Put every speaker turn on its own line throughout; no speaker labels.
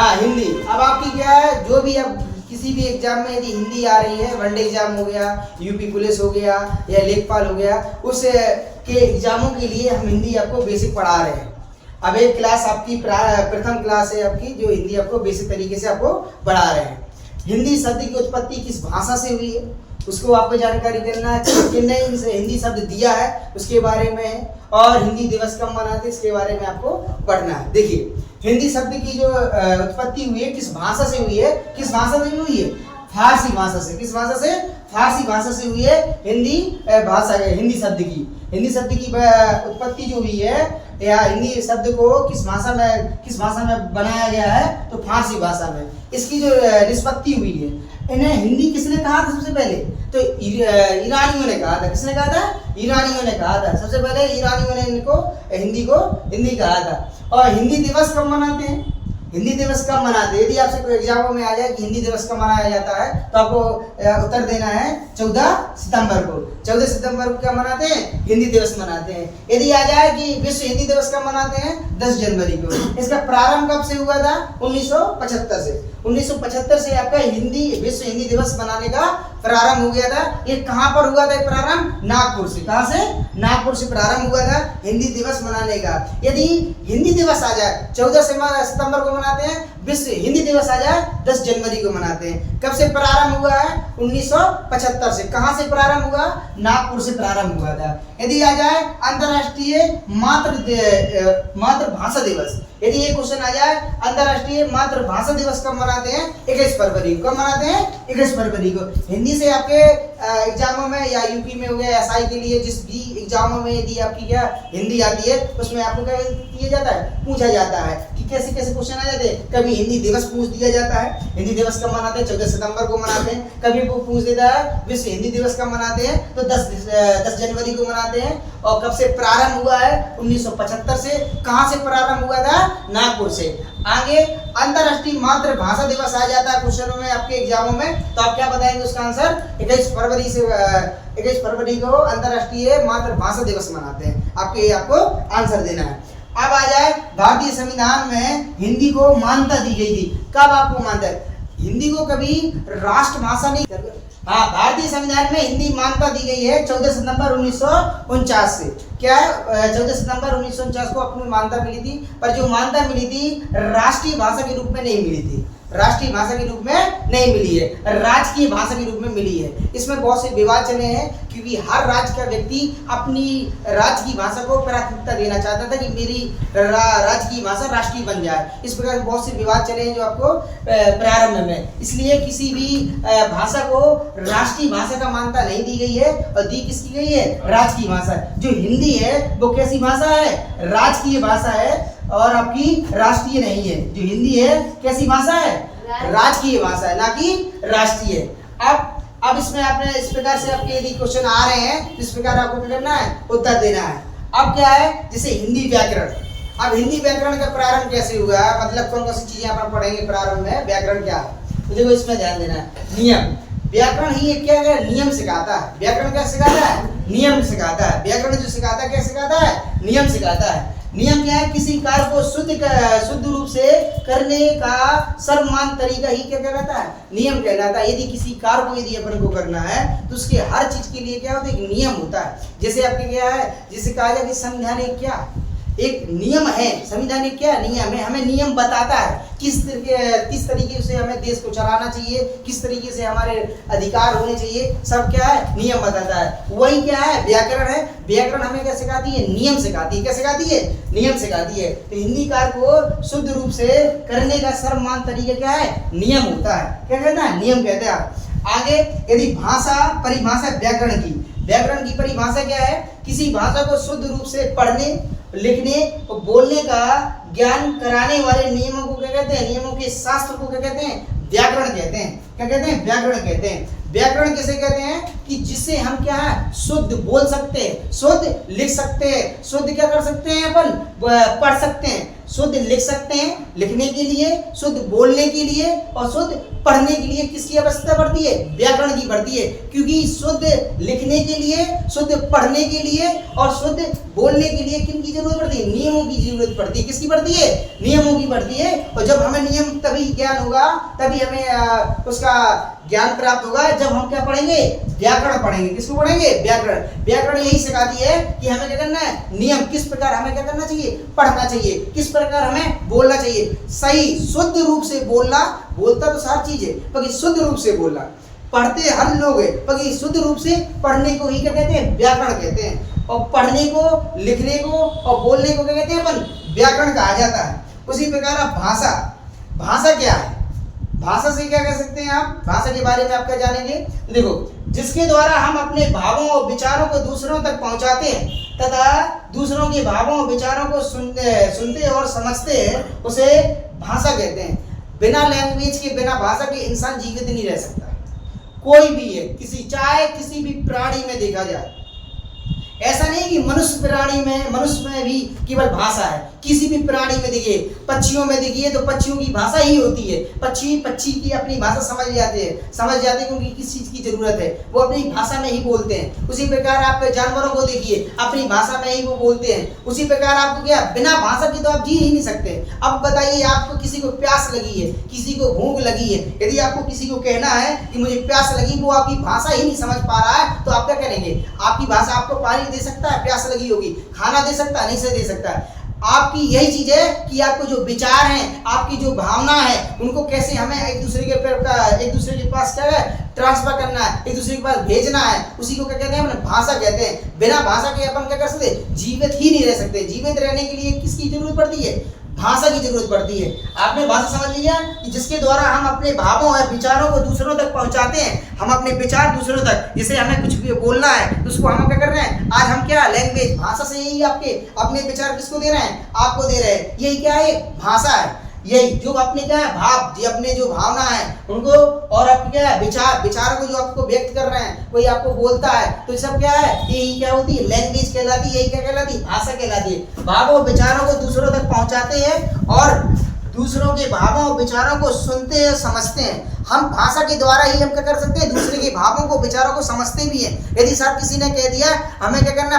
हाँ हिंदी। अब आपकी क्या है, जो भी अब किसी भी एग्जाम में यदि हिंदी आ रही है, वनडे एग्जाम हो गया, यूपी पुलिस हो गया या लेखपाल हो गया, उस के एग्जामों के लिए हम हिंदी आपको बेसिक पढ़ा रहे हैं। अब एक क्लास आपकी प्रथम क्लास है आपकी, जो हिंदी आपको बेसिक तरीके से आपको पढ़ा रहे हैं। हिंदी शब्द की उत्पत्ति किस भाषा से हुई है उसको आपको जानकारी करना है। कितने हिंदी शब्द दिया है उसके बारे में, और हिंदी दिवस कब मनाते हैं इसके बारे में आपको पढ़ना है। देखिए हिंदी शब्द की जो उत्पत्ति हुई है किस भाषा से हुई है, किस भाषा से हुई है, फारसी भाषा से। किस भाषा से, फारसी भाषा से हुई है हिंदी भाषा, हिंदी शब्द की। हिंदी शब्द की उत्पत्ति जो हुई है, या हिंदी शब्द को किस भाषा में बनाया गया है, तो फारसी भाषा में। इसकी जो निष्पत्ति हुई है, इन्हें हिंदी किसने कहा था सबसे पहले, तो ईरानियों ने कहा था। किसने कहा था, ईरानियों ने कहा था। सबसे पहले ईरानियों ने इनको हिंदी कहा था। और हिंदी दिवस कब मनाते हैं, हिंदी दिवस कब मनाते हैं, यदि आपसे कोई एग्जामों में आ जाए कि हिंदी दिवस कब मनाया जाता है, तो आपको उत्तर देना है 14 सितंबर को। 14 सितंबर को क्या मनाते हैं, हिंदी दिवस मनाते हैं। यदि आ जाए कि विश्व हिंदी दिवस कब मनाते हैं, 10 जनवरी को। इसका प्रारंभ कब से हुआ था, 1975 से। 1975 से आपका विश्व हिंदी दिवस मनाने का प्रारंभ हो गया था। ये कहाँ पर हुआ था प्रारंभ, नागपुर से। कहाँ से, नागपुर से प्रारंभ हुआ था हिंदी दिवस मनाने का। यदि हिंदी दिवस आ जाए 14 सितंबर को मनाते हैं, विश्व हिंदी दिवस आ जाए 10 जनवरी को मनाते हैं। कब से प्रारंभ हुआ है, 1975 से। कहाँ से प्रारंभ हुआ, नागपुर से प्रारंभ हुआ था। यदि आ जाए अंतर्राष्ट्रीय मातृभाषा दिवस, यदि ये क्वेश्चन आ जाए अंतर्राष्ट्रीय मातृभाषा दिवस कब मनाते हैं, 21 फरवरी को। कब मनाते हैं, 21 फरवरी को। हिंदी से आपके एग्जामों में या यूपी में हो गया एसआई के लिए, जिस भी एग्जामों में यदि आपकी क्या हिंदी आती है, उसमें आपको क्या किया जाता है, पूछा जाता है कि कैसे कैसे क्वेश्चन आ जाते हैं। कभी हिंदी दिवस पूछ दिया जाता है, हिंदी दिवस कब मनाते हैं, 14 सितंबर को मनाते हैं। कभी वो पूछ देता है विश्व हिंदी दिवस कब मनाते हैं, तो 10 जनवरी को मनाते हैं। और कब से प्रारंभ हुआ है, 1975 से। कहाँ से प्रारंभ हुआ था, नागपुर से। आगे अंतर्राष्ट्रीय मातृभाषा दिवस आ जाता है क्वेश्चनों में आपके एग्जामों में, तो आप क्या बताएंगे उसका आंसर, 21 फरवरी को अंतर्राष्ट्रीय मातृभाषा दिवस मनाते हैं। आपको आंसर देना है। अब आ जाए भारतीय संविधान में हिंदी को मान्यता दी गई थी। कब आपको मान्यता, हिंदी को कभी राष्ट्रभाषा नहीं, हाँ भारतीय संविधान में हिंदी मान्यता दी गई है 14 सितंबर 1949 से। क्या है, 14 सितंबर 1949 को अपनी मान्यता मिली थी, पर जो मान्यता मिली थी राष्ट्रीय भाषा के रूप में नहीं मिली थी। राष्ट्रीय भाषा के रूप में नहीं मिली है, राजकीय भाषा के रूप में मिली है। इसमें बहुत से विवाद चले हैं, क्योंकि हर राज्य का व्यक्ति अपनी राज्य की भाषा को प्राथमिकता देना चाहता था कि मेरी राज्य की भाषा राष्ट्रीय बन जाए। इस प्रकार के बहुत से विवाद चले हैं जो आपको प्रारंभ में। इसलिए किसी भी भाषा को राष्ट्रीय भाषा का मान्यता नहीं दी गई है, और दी किसकी गई है, राजकीय भाषा। जो हिंदी है वो कैसी भाषा है, राजकीय भाषा है, और आपकी राष्ट्रीय नहीं है। जो हिंदी है कैसी भाषा है, राजकीय भाषा है, ना कि राष्ट्रीय। अब इसमें आपने इस प्रकार से आपके यदि क्वेश्चन आ रहे हैं, इस प्रकार आपको क्या करना है, उत्तर देना है। अब क्या है, जैसे हिंदी व्याकरण। अब हिंदी व्याकरण का प्रारंभ कैसे हुआ है, मतलब कौन कौन सी चीजें आप पढ़ेंगे प्रारंभ में, व्याकरण क्या है, तो देखो इसमें ध्यान देना है। नियम, व्याकरण ही क्या है, नियम सिखाता है। व्याकरण क्या सिखाता है, नियम सिखाता है। व्याकरण जो सिखाता है क्या सिखाता है, नियम सिखाता है। नियम क्या है, किसी कार्य को शुद्ध रूप से करने का सर्वमान्य तरीका ही क्या कहलाता है, नियम कहलाता है। यदि किसी कार्य को यदि अपन को करना है, तो उसके हर चीज के लिए क्या होता है, एक नियम होता है। जैसे आपके क्या है, जिसे कहा जाए कि संवैधानिक क्या एक नियम है, संवैधानिक क्या नियम है, हमें नियम बताता है किस तरीके से हमें देश को चलाना चाहिए, किस तरीके से हमारे अधिकार होने चाहिए, सब क्या है, नियम बताता है। वही क्या है, व्याकरण है। व्याकरण हमें क्या सिखाती है, नियम सिखाती है। क्या सिखाती है, नियम सिखाती है। तो हिंदी कार्य को शुद्ध रूप से करने का सर्वमान्य तरीका क्या है, नियम होता है। क्या कहते हैं, नियम कहते हैं। आगे यदि भाषा परिभाषा व्याकरण की परिभाषा क्या है, किसी भाषा को शुद्ध रूप से पढ़ने, लिखने और बोलने का ज्ञान कराने वाले नियमों को क्या कहते हैं, नियमों के शास्त्र को क्या कहते हैं, व्याकरण कहते हैं। क्या कहते हैं, व्याकरण कहते हैं। व्याकरण किसे कहते हैं, कि जिससे हम क्या है, शुद्ध बोल सकते हैं, शुद्ध लिख सकते हैं, शुद्ध क्या कर सकते हैं, अपन पढ़ सकते हैं। शुद्ध लिख सकते हैं, लिखने के लिए, शुद्ध बोलने के लिए और शुद्ध पढ़ने के लिए किसकी आवश्यकता पड़ती है? व्याकरण की पड़ती है। क्योंकि शुद्ध लिखने के लिए, शुद्ध पढ़ने के लिए और शुद्ध बोलने के लिए किन की जरूरत पड़ती है? नियमों की जरूरत पड़ती है। किसकी पड़ती है? नियमों की पड़ती है। और जब हमें नियम तभी ज्ञान होगा, तभी हमें उसका ज्ञान प्राप्त होगा जब हम क्या पढ़ेंगे? व्याकरण पढ़ेंगे। किसको पढ़ेंगे? व्याकरण। व्याकरण यही सिखाती है कि हमें क्या करना है? नियम, किस प्रकार हमें क्या करना चाहिए? पढ़ना चाहिए। किस प्रकार हमें बोलना चाहिए? सही शुद्ध रूप से बोलना। बोलता तो सारी चीज है, पर शुद्ध रूप से बोलना। पढ़ते हर लोग है, पर शुद्ध रूप से पढ़ने को ही क्या कहते हैं? व्याकरण कहते हैं। और पढ़ने को, लिखने को और बोलने को क्या कहते हैं? अपन व्याकरण कहा जाता है। उसी प्रकार आप भाषा, भाषा क्या है? भाषा से क्या कह सकते हैं आप? भाषा के बारे में आप क्या जानेंगे? देखो, जिसके द्वारा हम अपने भावों और विचारों को दूसरों तक पहुंचाते हैं तथा दूसरों के भावों और विचारों को सुनते और समझते हैं, उसे भाषा कहते हैं। बिना लैंग्वेज के, बिना भाषा के इंसान जीवित नहीं रह सकता। कोई भी है, चाहे किसी भी प्राणी में देखा जाए, ऐसा नहीं कि मनुष्य में भी केवल भाषा है। किसी भी प्राणी में देखिए, पक्षियों में देखिए तो पक्षियों की भाषा ही होती है। पक्षी की अपनी भाषा समझ जाते हैं क्योंकि किस चीज की जरूरत है, वो अपनी भाषा में ही बोलते हैं। उसी प्रकार आप जानवरों को देखिए, अपनी भाषा में ही वो बोलते हैं। उसी प्रकार आपको क्या, बिना भाषा के तो आप जी ही नहीं सकते। अब बताइए, आपको किसी को प्यास लगी है, किसी को भूख लगी है, यदि आपको किसी को कहना है कि मुझे प्यास लगी, वो आपकी भाषा ही नहीं समझ पा रहा है, तो आप क्या करेंगे? आपकी भाषा आपको पानी दे सकता है? प्यास लगी होगी। खाना दे सकता है? नहीं से दे सकता है। आपकी यही चीज है कि आपको जो विचार हैं, आपकी जो भावना है, उनको कैसे हमें एक दूसरे के पास क्या है? ट्रांसफर करना है, एक दूसरे के पास भेजना है। उसी को क्या कहते हैं? अपने भाषा कहते हैं। बिना भाषा के अपन क्या कर सकते? जीवित ही नहीं रह सकते। जीवित रहने के लिए किसकी जरूरत पड़ती है? भाषा की जरूरत पड़ती है। आपने भाषा समझ लिया कि जिसके द्वारा हम अपने भावों और विचारों को दूसरों तक पहुंचाते हैं। हम अपने विचार दूसरों तक, जैसे हमें कुछ भी बोलना है तो उसको हम क्या कर रहे हैं? आज हम क्या, लैंग्वेज, भाषा से ही आपके अपने विचार किसको दे रहे हैं? आपको दे रहे हैं। यही क्या है? भाषा है। यही जो अपने क्या है? भाव, जो अपने जो भावना है उनको, और आप क्या है? विचार को जो आपको व्यक्त कर रहे हैं, कोई आपको बोलता है, तो सब क्या है? यही क्या होती है? लैंग्वेज कहलाती है। यही क्या कहलाती है? भाषा कहलाती है। भावों विचारों को दूसरों तक पहुंचाते हैं और दूसरों के भावों और विचारों को सुनते हैं, समझते हैं। हम भाषा के द्वारा ही हम क्या कर सकते हैं? दूसरे के भावों को, विचारों को समझते भी हैं। यदि साहब किसी ने कह दिया हमें क्या करना,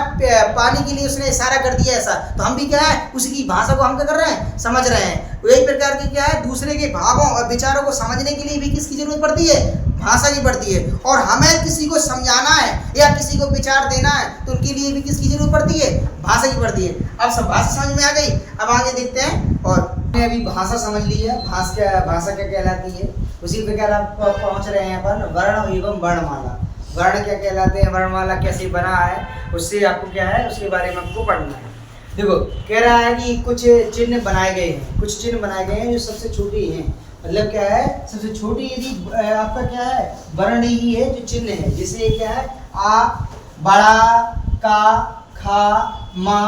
पानी के लिए उसने इशारा कर दिया ऐसा, तो हम भी क्या है? उसकी भाषा को हम क्या कर रहे हैं? समझ रहे हैं। वही प्रकार की क्या है? दूसरे के भावों और विचारों को समझने के लिए भी किसकी जरूरत पड़ती है? भाषा की पड़ती है। और हमें किसी को समझाना है या किसी को विचार देना है, तो उनके लिए भी किसकी जरूरत पड़ती है? भाषा की पड़ती है। अब सब भाषा समझ में आ गई। अब आगे देखते हैं। और हमने अभी भाषा समझ ली है, भाषा क्या कहलाती है। उसी प्रकार आप पहुंच रहे हैं अपन वर्ण एवं वर्णमाला। वर्ण क्या कहलाते हैं, वर्णमाला कैसे बना है, उससे आपको क्या है, उसके बारे में आपको पढ़ना है। देखो, कह रहा है कि कुछ चिन्ह बनाए गए हैं, कुछ चिन्ह बनाए गए हैं जो सबसे छोटे हैं। मतलब क्या है? सबसे छोटी यदि आपका क्या है? वर्ण ही है जो चिन्ह है। जैसे क्या है? आ, बड़ा, का, खा, मा,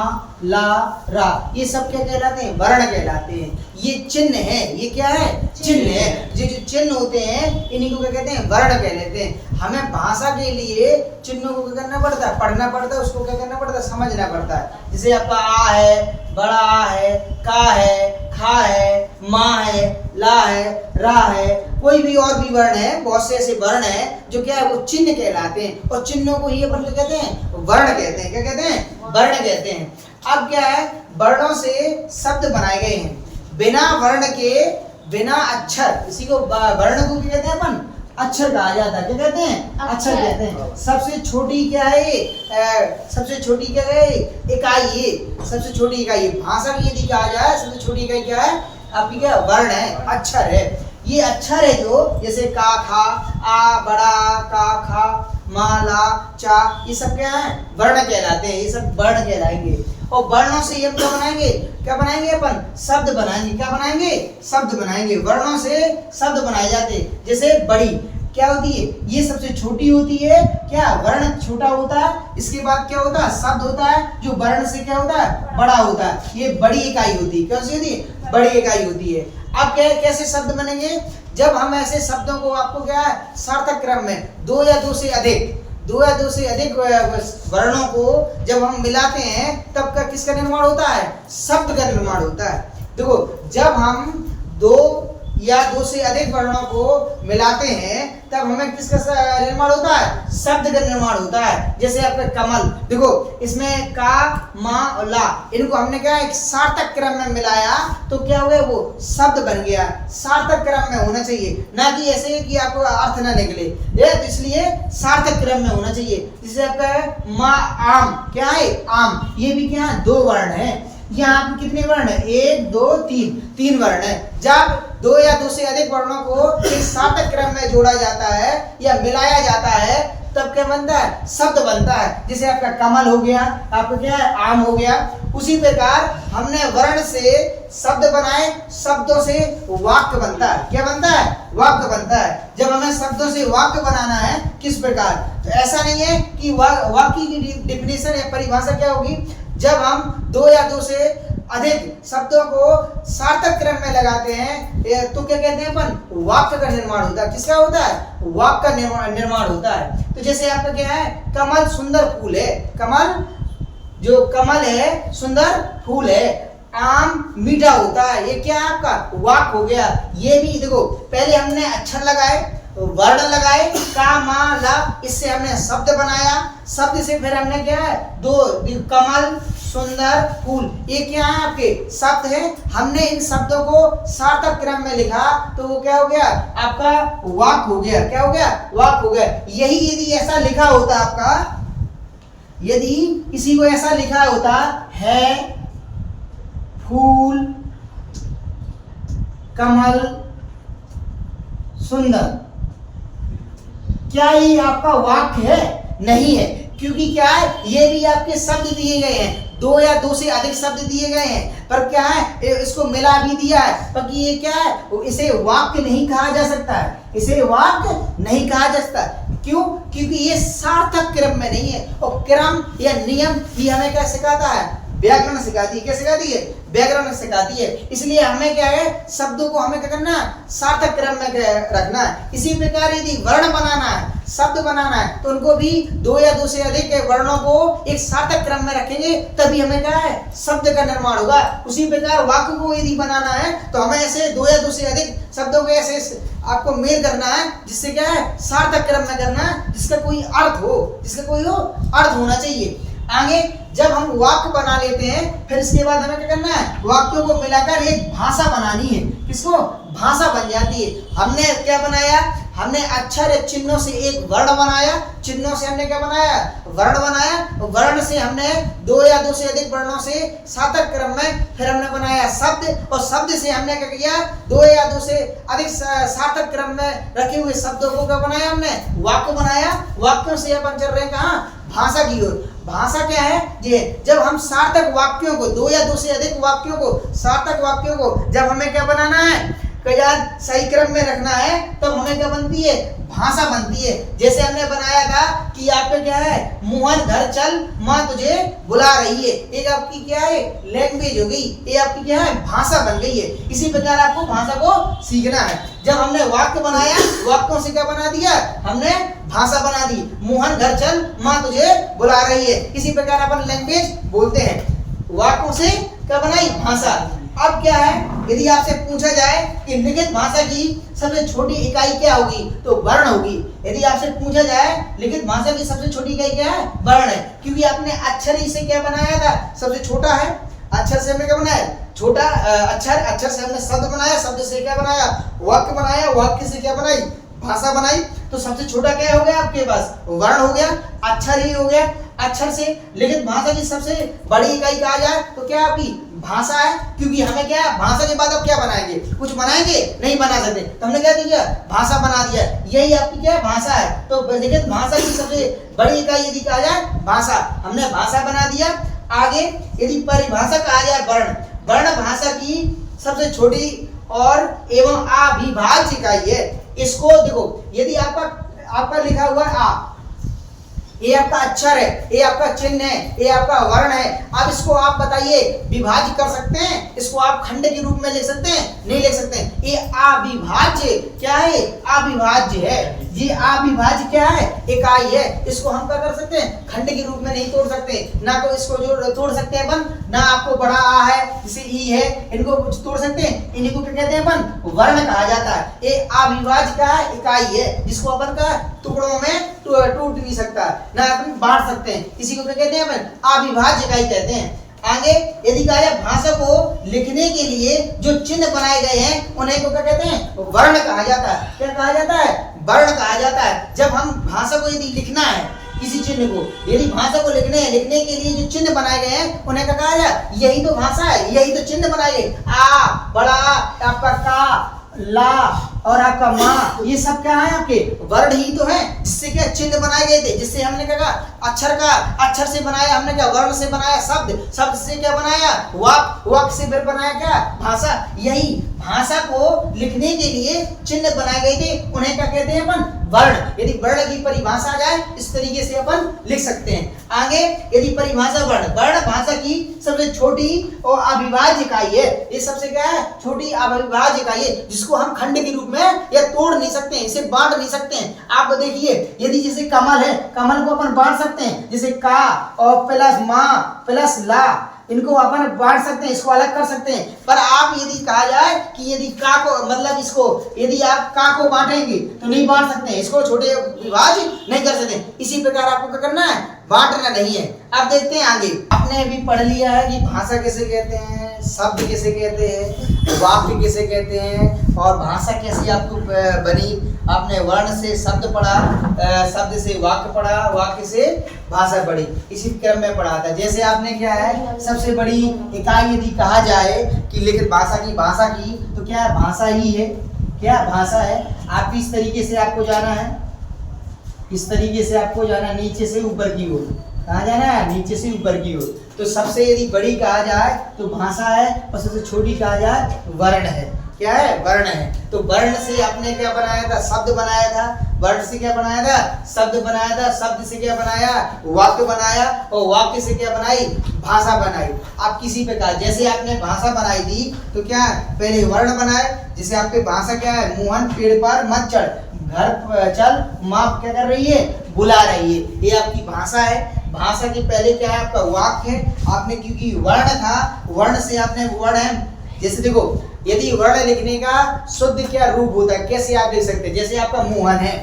ला, रा, ये सब क्या कहलाते हैं? वर्ण कहलाते हैं। ये चिन्ह है। ये क्या है? चिन्ह है। ये जो चिन्ह होते हैं, इन्हीं को क्या कहते हैं? वर्ण कह लेते हैं। हमें भाषा के लिए चिन्हों को क्या करना पड़ता है? पढ़ना पड़ता है। उसको क्या करना पड़ता है? समझना पड़ता है। जैसे आपका आ है, बड़ा आ है, का है, खा है, माँ है, ला है, रा है, कोई भी और भी वर्ण है, बहुत से ऐसे वर्ण है जो क्या है? वो चिन्ह कहलाते हैं। और चिन्हों को ही अपन क्या कहते हैं? वर्ण कहते हैं। क्या कहते हैं? वर्ण कहते हैं। अब क्या है? वर्णों से शब्द बनाए गए हैं। बिना वर्ण के, बिना अक्षर, इसी को वर्ण को क्या कहते हैं अपन? अक्षर कहा जाता है। क्या कहते हैं? अक्षर कहते हैं। सबसे छोटी क्या है? सबसे छोटी क्या है? इकाई है। सबसे छोटी इकाई भाषा की यदि कहा जाए, सबसे छोटी इकाई क्या है? आपकी क्या? वर्ण है, अक्षर है। ये अक्षर है जो, जैसे का, खा, आ, बड़ा, का, खा, मा, ला, चा, ये सब क्या है? वर्ण कहलाते हैं। ये सब वर्ण कहलाएंगे। और वर्णों से हम क्या बनाएंगे? क्या बनाएंगे अपन? शब्द बनाएंगे। क्या बनाएंगे? शब्द बनाएंगे। वर्णों से शब्द बनाए जाते हैं। जैसे बड़ी क्या होती है? ये सबसे छोटी होती है। क्या? वर्ण छोटा होता है। इसके बाद क्या होता है? शब्द होता है जो वर्ण से क्या होता है? बड़ा होता है। ये बड़ी इकाई होती है। कैसी होती है? बड़ी इकाई होती है। अब क्या है? कैसे शब्द बनेंगे? जब हम ऐसे शब्दों को, आपको क्या है? सार्थक क्रम में दो या दो से अधिक वर्णों को जब हम मिलाते हैं, तब का किसका निर्माण होता है? शब्द का निर्माण होता है। देखो जब हम दो या दो से अधिक वर्णों को मिलाते हैं तब हमें किसका निर्माण होता है? शब्द का निर्माण होता है। जैसे आपका कमल, देखो इसमें का, मा और ला, इनको हमने क्या एक सार्थक क्रम में मिलाया तो क्या हुआ? वो शब्द बन गया। सार्थक क्रम में होना चाहिए, ना कि ऐसे कि आपको अर्थ ना निकले, ये तो इसलिए सार्थक क्रम में होना चाहिए। जैसे आपका है मा आम, क्या है? आम, ये भी क्या है? दो वर्ण है। यहाँ पे कितने वर्ण है? 1 2 3, 3 वर्ण है। जब दो या दो से अधिक वर्णों को एक सार्थक क्रम में जोड़ा जाता है या मिलाया जाता है तब क्या बनता है? शब्द बनता है। जैसे आपका कमल हो गया, आपका क्या है? आम हो गया। उसी प्रकार हमने वर्ण से शब्द बनाए, शब्दों से वाक्य बनता है। क्या बनता है? वाक्य बनता है। जब हमें शब्दों से वाक्य बनाना है किस प्रकार, तो ऐसा नहीं है कि वाक्य की डिफिनेशन या परिभाषा क्या होगी? जब हम दो या दो से अधिक शब्दों को सार्थक क्रम में लगाते हैं तो क्या कहते हैं अपन? वाक्य का निर्माण होता है। किसका होता है? वाक्य का निर्माण होता है। तो जैसे आपका क्या है? कमल सुंदर फूल है। कमल, जो कमल है सुंदर फूल है। आम मीठा होता है। ये क्या है? आपका वाक्य हो गया। ये भी देखो पहले हमने अक्षर लगाए, वर्ण लगाए, का, मा, ला, इससे हमने शब्द बनाया। शब्द से फिर हमने क्या है? दो, कमल सुंदर फूल, ये क्या है? आपके शब्द है। हमने इन शब्दों को सार्थक क्रम में लिखा तो वो क्या हो गया? आपका वाक्य हो गया। क्या हो गया? वाक्य हो गया। यही यदि ऐसा लिखा होता आपका, यदि किसी को ऐसा लिखा होता है फूल कमल सुंदर, क्या ये आपका वाक्य है? नहीं है। क्योंकि क्या है? ये भी आपके शब्द दिए गए हैं, दो या दो से अधिक शब्द दिए गए हैं, पर क्या है? इसको मिला भी दिया है, पर ये क्या है? इसे वाक्य नहीं कहा जा सकता है। इसे वाक्य नहीं कहा जा सकता। क्यों? क्योंकि ये सार्थक क्रम में नहीं है। और क्रम या नियम भी हमें क्या सिखाता है? व्याकरण सिखाती है। क्या सिखाती है? व्याकरण सिखाती है। इसलिए हमें क्या है? शब्दों को हमें क्या करना है? सार्थक क्रम में रखना है। इसी प्रकार यदि वर्ण बनाना है, शब्द बनाना है, तो उनको भी दो या दो से अधिक वर्णों को एक सार्थक क्रम में रखेंगे तभी हमें क्या है? शब्द का निर्माण होगा। उसी प्रकार वाक्य को यदि बनाना है तो हमें ऐसे दो या दो से अधिक शब्दों के ऐसे आपको मेल करना है जिससे क्या है? सार्थक क्रम में करना है, जिसका कोई अर्थ हो, जिसका कोई हो अर्थ होना चाहिए। आगे जब हम वाक्य बना लेते हैं फिर इसके बाद हमें क्या करना है? वाक्यों को मिलाकर एक भाषा बनानी है। किसको? भाषा बन जाती है। हमने क्या बनाया? हमने अक्षर या चिन्हों से एक वर्ण बनाया, चिन्हों से हमने क्या बनाया? वर्ण बनाया। वर्ण से हमने दो या दो से अधिक वर्णों से सार्थक क्रम में फिर हमने बनाया शब्द, और शब्द से हमने क्या किया? दो या दो से अधिक सार्थक क्रम में रखे हुए शब्दों को क्या बनाया? हमने वाक्य बनाया। वाक्यों से अपन चल रहे हैं कहाँ? भाषा की ओर। भाषा क्या है? ये जब हम सार्थक वाक्यों को, दो या दो से अधिक वाक्यों को, सार्थक वाक्यों को जब हमें क्या बनाना है? यार सही क्रम में रखना है तब हमें क्या बनती है? भाषा बनती है। जैसे हमने बनाया था कि आपका क्या है? मोहन घर चल, माँ तुझे बुला रही है। एक आपकी क्या है? लैंग्वेज हो गई। ये आपकी क्या है? भाषा बन गई है। इसी प्रकार आपको भाषा को सीखना है। जब हमने वाक्य बनाया, वाक्यों से क्या बना दिया? हमने भाषा बना दी। मोहन घर चल, माँ तुझे बुला रही है। इसी प्रकार अपन लैंग्वेज बोलते हैं। वाक्यों से क्या बनाई? भाषा। अब क्या है? यदि आपसे पूछा जाए कि लिखित भाषा की सबसे छोटी इकाई क्या होगी, तो वर्ण होगी। यदि आपसे पूछा जाए लिखित भाषा की सबसे छोटी इकाई क्या है? वर्ण है। क्योंकि आपने अक्षर ही से क्या बनाया था? सबसे छोटा है। अक्षर से हमने क्या बनाया? छोटा अक्षर। अक्षर से हमने शब्द बनाया, शब्द से क्या बनाया? वाक्य बनाया। वाक्य से क्या बनाई? भाषा बनाई। तो सबसे छोटा क्या हो गया आपके पास? वर्ण हो गया, अक्षर ही हो गया। अक्षर से लिखित भाषा की सबसे बड़ी इकाई कहा जाए तो क्या आपकी? भाषा है। क्योंकि हमें क्या? भाषा के बाद अब क्या बनाएंगे? कुछ बनाएंगे? नहीं बना सकते। तो हमने क्या दिया? भाषा बना दिया। यही आपकी क्या है? भाषा है। तो लिखित भाषा की सबसे बड़ी इकाई यदि कहा जाए भाषा, हमने भाषा बना दिया। आगे यदि परिभाषा कहा जाए वर्ण, वर्ण भाषा की सबसे छोटी और एवं अविभाज्य इकाई है। इसको देखो, यदि आपका लिखा हुआ है आ, ये आपका अक्षर है, ये आपका चिन्ह है, ये आपका वर्ण है। अब इसको आप बताइए विभाज्य कर सकते हैं? इसको आप खंड के रूप में लिख सकते हैं? नहीं लिख सकते हैं। ये अविभाज्य क्या है, अविभाज्य है। ये अविभाज्य क्या है, इकाई है। इसको हम क्या कर सकते हैं, खंड के रूप में नहीं तोड़ सकते, ना तो इसको जो तोड़ सकते हैं अपन, ना आपको बड़ा आ है जैसे ई है, इनको तोड़ सकते हैं। इन्हीं को क्या कहते हैं अपन, वर्ण कहा जाता है। ये अविभाज्य का इकाई है जिसको अपन का टुकड़ों में टूट नहीं सकता, ना अपन बांट सकते हैं। इसी को क्या कहते हैं अपन, अविभाज्य इकाई कहते हैं। आगे यदि कहा जाए भाषा को लिखने के लिए जो चिन्ह बनाए गए हैं उन्हें को क्या कहते हैं, वर्ण कहा जाता है। क्या कहा जाता है, वर्ण कहा जाता है। जब हम भाषा को यदि लिखना है, किसी चिन्ह को यदि भाषा को लिखने के लिए जो चिन्ह बनाए गए हैं उन्हें क्या कहा जाए, यही तो भाषा है, यही तो चिन्ह बनाए गए। आ बड़ा, आपका का, ला और आपका माँ, ये सब क्या है, आपके वर्ण ही तो है, जिससे क्या चिन्ह बनाए गए थे। जिससे हमने क्या कहा, अक्षर से बनाया हमने, क्या वर्ण से बनाया शब्द से क्या बनाया, वाक्य से फिर बनाया क्या, भाषा। यही भाषा को लिखने के लिए चिन्ह बनाए गए थे, उन्हें क्या कहते हैं अपन, वर्ण। यदि वर्ण की परिभाषा आ जाए इस तरीके से अपन लिख सकते हैं। आगे यदि परिभाषा वर्ण भाषा की सबसे छोटी और अविभाज्य इकाई है। ये सबसे क्या है, छोटी अविभाज्य इकाई है, जिसको हम खंड के रूप में या तोड़ नहीं सकते हैं, इसे बांट नहीं सकते हैं। आप देखिए, यदि जैसे कमल है, कमल को अपन बांट सकते हैं, जैसे का और प्लस माँ प्लस ला, इनको अपन बांट सकते हैं, इसको अलग कर सकते हैं। पर आप यदि कहा जाए कि यदि का को मतलब इसको यदि आप का को बांटेंगे तो नहीं बांट सकते हैं, इसको छोटे विभाज्य नहीं कर सकते। इसी प्रकार आपको क्या करना है, बांटना नहीं है। अब देखते हैं आगे। आपने अभी पढ़ लिया है कि भाषा किसे कहते हैं, शब्द किसे कहते हैं, वाक्य किसे कहते हैं, और भाषा कैसी आपको बनी। आपने वर्ण से शब्द पढ़ा, शब्द से वाक्य पढ़ा, वाक्य से भाषा पढ़ी, इसी क्रम में पढ़ा था। जैसे आपने क्या है, सबसे बड़ी इकाई यदि कहा जाए कि लिखित भाषा की तो क्या है, भाषा ही है। क्या भाषा है। आप इस तरीके से आपको जाना है, इस तरीके से आपको जाना, नीचे से ऊपर की ओर। कहाँ जाना है, नीचे से ऊपर की ओर। तो सबसे यदि बड़ी कहा जाए तो भाषा है, और सबसे छोटी कहा जाए वर्ण है। क्या है, वर्ण है। तो वर्ण से आपने क्या बनाया था, शब्द बनाया था। वर्ण से क्या बनाया था, शब्द बनाया था। शब्द से क्या बनाया, वाक्य बनाया, और वाक्य से क्या बनाई, भाषा बनाई। आप किसी प्रकार जैसे आपने भाषा बनाई थी तो क्या पहले वर्ण बनाए। जैसे आपके भाषा क्या है, मोहन पेड़ पर मत चढ़, घर चल, माँ क्या कर रही है, बुला रही है। ये आपकी भाषा है। भाषा के पहले क्या है, आपका वाक्य है। आपने क्योंकि वर्ण था, वर्ण से आपने वर्ण है। जैसे देखो, यदि वर्ण लिखने का शुद्ध क्या रूप होता है, कैसे आप लिख सकते हैं। जैसे आपका मोहन है,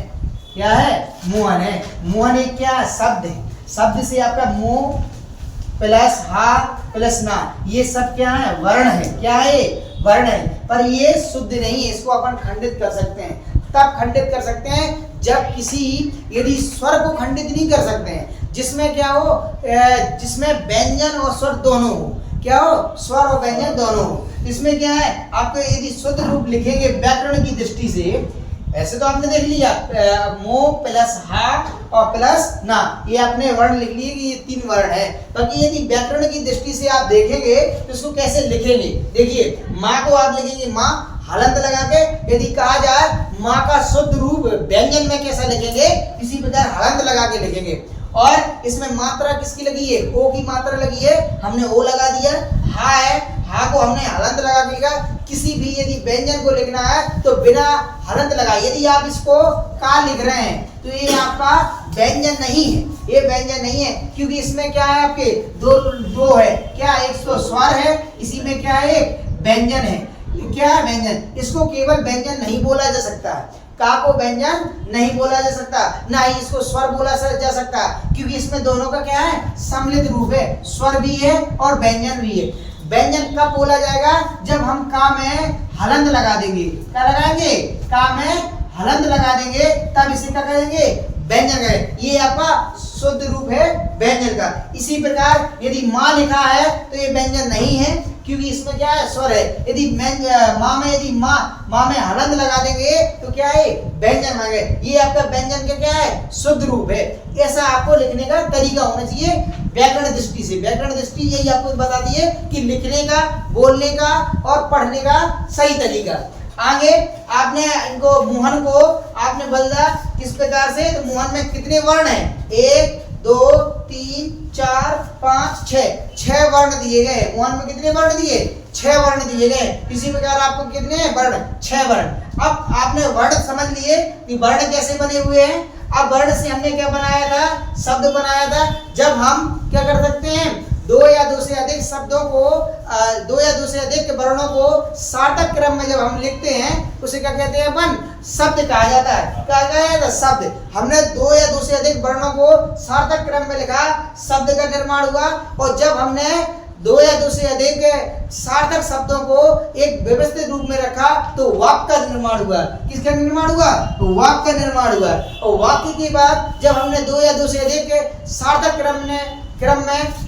क्या है, मोहन है। मोहन एक क्या शब्द है, शब्द से आपका मोह प्लस हा प्लस ना, ये सब क्या है, वर्ण है। क्या है, वर्ण है। पर ये शुद्ध नहीं है, इसको अपन खंडित कर सकते हैं। तब खंडित कर सकते हैं जब किसी यदि स्वर को खंडित नहीं कर सकते हैं, जिसमें क्या हो, जिसमें व्यंजन और स्वर दोनों हो। क्या हो, स्वर और व्यंजन दोनों हो। इसमें क्या है, आपको यदि शुद्ध रूप लिखेंगे व्याकरण की दृष्टि से, ऐसे तो आपने देख लिया मो प्लस हा और प्लस ना, ये आपने वर्ण लिख लिए कि ये 3 वर्ण है। बाकी यदि व्याकरण की दृष्टि से आप देखेंगे तो इसको कैसे लिखेंगे। देखिए, माँ को आप लिखेंगे माँ हलंत लगा के। यदि कहा जाए माँ का शुद्ध रूप व्यंजन में कैसा लिखेंगे, इसी प्रकार हलंत लगा के लिखेंगे। और इसमें मात्रा किसकी लगी है, ओ की मात्रा लगी है, हमने ओ लगा दिया। हा है, हा को हमने हलंत लगा के लिखा। किसी भी यदि व्यंजन को लिखना है तो बिना हलंत लगाए, यदि आप इसको का लिख रहे हैं तो ये आपका व्यंजन नहीं है, ये व्यंजन नहीं है। क्योंकि इसमें क्या है, आपके दो है। क्या, एक तो स्वर है, इसी में क्या है, व्यंजन है। क्या है, व्यंजन। इसको केवल व्यंजन नहीं बोला जा सकता, का को व्यंजन नहीं बोला जा सकता, ना ही इसको स्वर बोला जा सकता, क्योंकि इसमें दोनों का क्या है, सम्मिलित रूप है। स्वर भी है और व्यंजन भी है। व्यंजन कब बोला जाएगा, जब हम का में हलंत लगा देंगे। क्या लगाएंगे, का में हलंत लगा देंगे, तब इसे क्या कहेंगे, व्यंजन है। ये आपका शुद्ध रूप है व्यंजन का। इसी प्रकार यदि माँ लिखा है तो ये व्यंजन नहीं है, क्योंकि इसमें क्या है, स्वर है। यदि माँ में यदि माँ में हलंत लगा देंगे तो क्या है, व्यंजन मांगे। ये आपका व्यंजन का क्या है, शुद्ध रूप है। ऐसा आपको लिखने का तरीका होना चाहिए व्याकरण दृष्टि से। व्याकरण दृष्टि यही आपको बताती है कि लिखने का, बोलने का और पढ़ने का सही तरीका। आगे आपने इनको मोहन को आपने बोला किस प्रकार से, तो मोहन में कितने वर्ण हैं, 1 2 3 4 5 6 वर्ण दिए गए। मोहन में कितने वर्ण दिए? 6 वर्ण दिए गए। इसी प्रकार आपको कितने वर्ण? 6 वर्ण। अब आपने वर्ण समझ लिए कि वर्ण कैसे बने हुए हैं। अब वर्ण से हमने क्या बनाया था? शब्द बनाया था। जब हम क्या कर सकते हैं? दो या दो से अधिक शब्दों को दो या दो से अधिक वर्णों को सार्थक क्रम में जब हम लिखते हैं उसे क्या कहते हैं? अपन शब्द कहा जाता है। क्या कहा जाता है? शब्द। हमने दो या दो से अधिक वर्णों को सार्थक क्रम में लिखा, शब्द का निर्माण हुआ। और जब हमने दो या दो से अधिक सार्थक शब्दों को एक व्यवस्थित रूप में रखा तो वाक्य का निर्माण हुआ। किसका निर्माण हुआ? वाक्य का निर्माण हुआ। और वाक्य के बाद जब हमने दो या दो से अधिक सार्थक क्रम में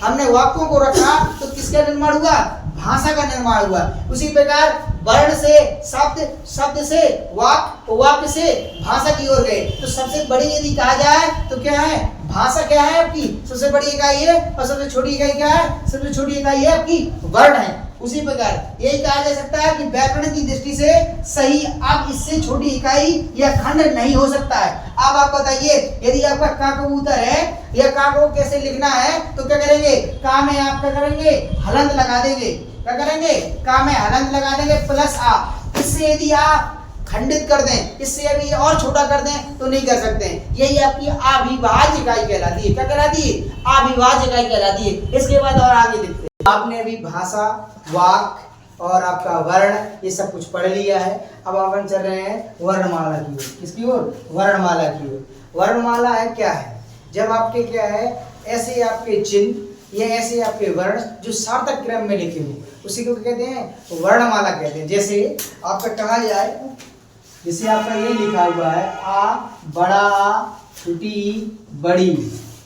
हमने वाक्यों को रखा तो किसका निर्माण हुआ? भाषा का निर्माण हुआ। उसी प्रकार वर्ण से शब्द, शब्द से वाक्य, वाक्य से भाषा की ओर गए। तो सबसे बड़ी यदि कहा जाए तो क्या है? भाषा क्या है आपकी? सबसे बड़ी इकाई है। और सबसे छोटी इकाई क्या है? सबसे छोटी इकाई है आपकी वर्ण है। उसी प्रकार यही कहा जा सकता है कि व्याकरण की दृष्टि से सही अब इससे छोटी इकाई या खंड नहीं हो सकता है। अब आप बताइए, यदि आपका का कबूतर है या का को कैसे लिखना है तो क्या करेंगे? का में आप क्या करेंगे? हलंत लगा देंगे। क्या करेंगे? का में हलंत लगा देंगे प्लस आ। इससे यदि आप खंडित कर दें, इससे अभी और छोटा कर दें तो नहीं कर सकते हैं। यही आपकी अविभाज्य इकाई कहलाती है। क्या कहलाती है? अविभाज्य इकाई कहलाती है। इसके बाद और आगे देखते हैं। आपने अभी भाषा, वाक्य और आपका वर्ण ये सब कुछ पढ़ लिया है। अब अपन चल रहे हैं वर्णमाला की ओर। किसकी ओर? वर्णमाला की ओर। वर्णमाला है क्या है? जब आपके क्या है, ऐसे आपके चिन्ह या ऐसे आपके वर्ण जो सार्थक क्रम में लिखे हुए उसी को कहते हैं वर्णमाला कहते हैं। जैसे आपका कहा जाए, जैसे आपका ये लिखा हुआ है आ, बड़ा आ, छोटी बड़ी,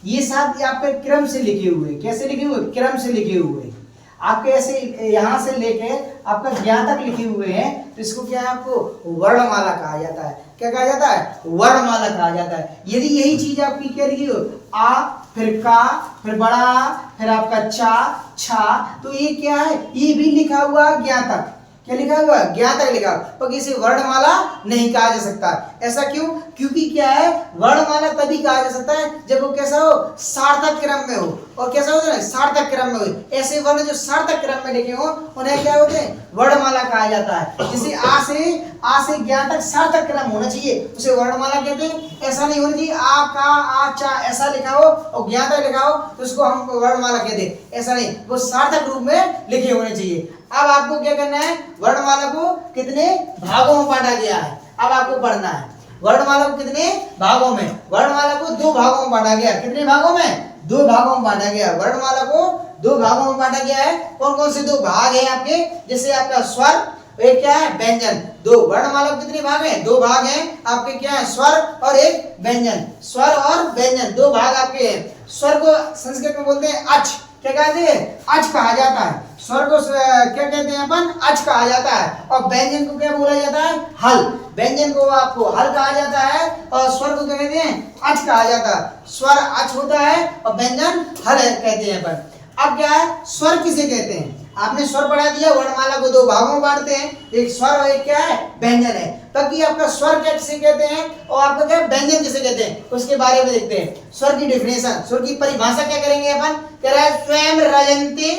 ये सब आपके क्रम से लिखे हुए। कैसे लिखे हुए? क्रम से लिखे हुए। आपके ऐसे यहाँ से लेके आपका ज्ञान तक लिखे हुए हैं तो इसको क्या है? आपको वर्णमाला कहा जाता है। क्या कहा जाता है? वर्णमाला कहा जाता है। यदि यही चीज आपकी क्या लिखी हो? आ, फिर का, फिर बड़ा, फिर आपका चा, छा, तो ये क्या है? ये भी लिखा हुआ ज्ञातक। क्या लिखा हुआ? ज्ञातक लिखा, पर इसे वर्णमाला नहीं कहा जा सकता। ऐसा क्यों? क्योंकि क्या है? वर्णमाला तभी कहा जा सकता है जब वो कैसा हो? सार्थक क्रम में हो। और कैसा होता है? सार्थक क्रम में हो। ऐसे वर्ण जो सार्थक क्रम में लिखे हो उन्हें क्या होते हैं? वर्णमाला कहा जाता है। जैसे आ से ज्ञातक सार्थक क्रम होना चाहिए, उसे वर्णमाला कहते हैं। ऐसा नहीं होना चाहिए आ, का, आ, चा ऐसा लिखा हो और ज्ञातक लिखा हो तो उसको हम वर्णमाला कहते हैं। ऐसा नहीं, वो सार्थक रूप में लिखे होने चाहिए। अब आपको क्या करना है? वर्णमाला को कितने भागों में बांटा गया है अब आपको पढ़ना है। वर्णमाला को कितने भागों में? वर्णमाला को 2 भागों में बांटा गया। कितने भागों में? 2 भागों में बांटा गया। वर्णमाला को 2 भागों में बांटा गया है। कौन कौन से 2 भाग हैं आपके? जैसे आपका स्वर, एक क्या है? व्यंजन। 2 वर्णमाला के कितने भाग हैं? 2 भाग हैं आपके। क्या है? स्वर और एक व्यंजन। स्वर और व्यंजन 2 भाग आपके हैं। स्वर को संस्कृत में बोलते हैं अच। क्या कहते हैं? अच कहा जाता है। स्वर को क्या कहते हैं अपन? अच कहा जाता है। और व्यंजन को क्या बोला जाता है? हल। व्यंजन को आपको हल कहा जाता है और स्वर को क्या कहते हैं? अच कहा जाता है। स्वर अच होता है और व्यंजन हल कहते हैं अपन। अब क्या है? स्वर किसे कहते हैं? आपने स्वर पढ़ा दिया। वर्णमाला को 2 भागों में बांटते हैं, एक स्वर और एक क्या है? व्यंजन है। बाकी आपका स्वर किसे कहते हैं और आपका क्या व्यंजन किसे कहते हैं उसके बारे में देखते हैं। स्वर की डेफिनेशन, स्वर की परिभाषा क्या करेंगे अपन? कह रहा है स्वयं रजन्ते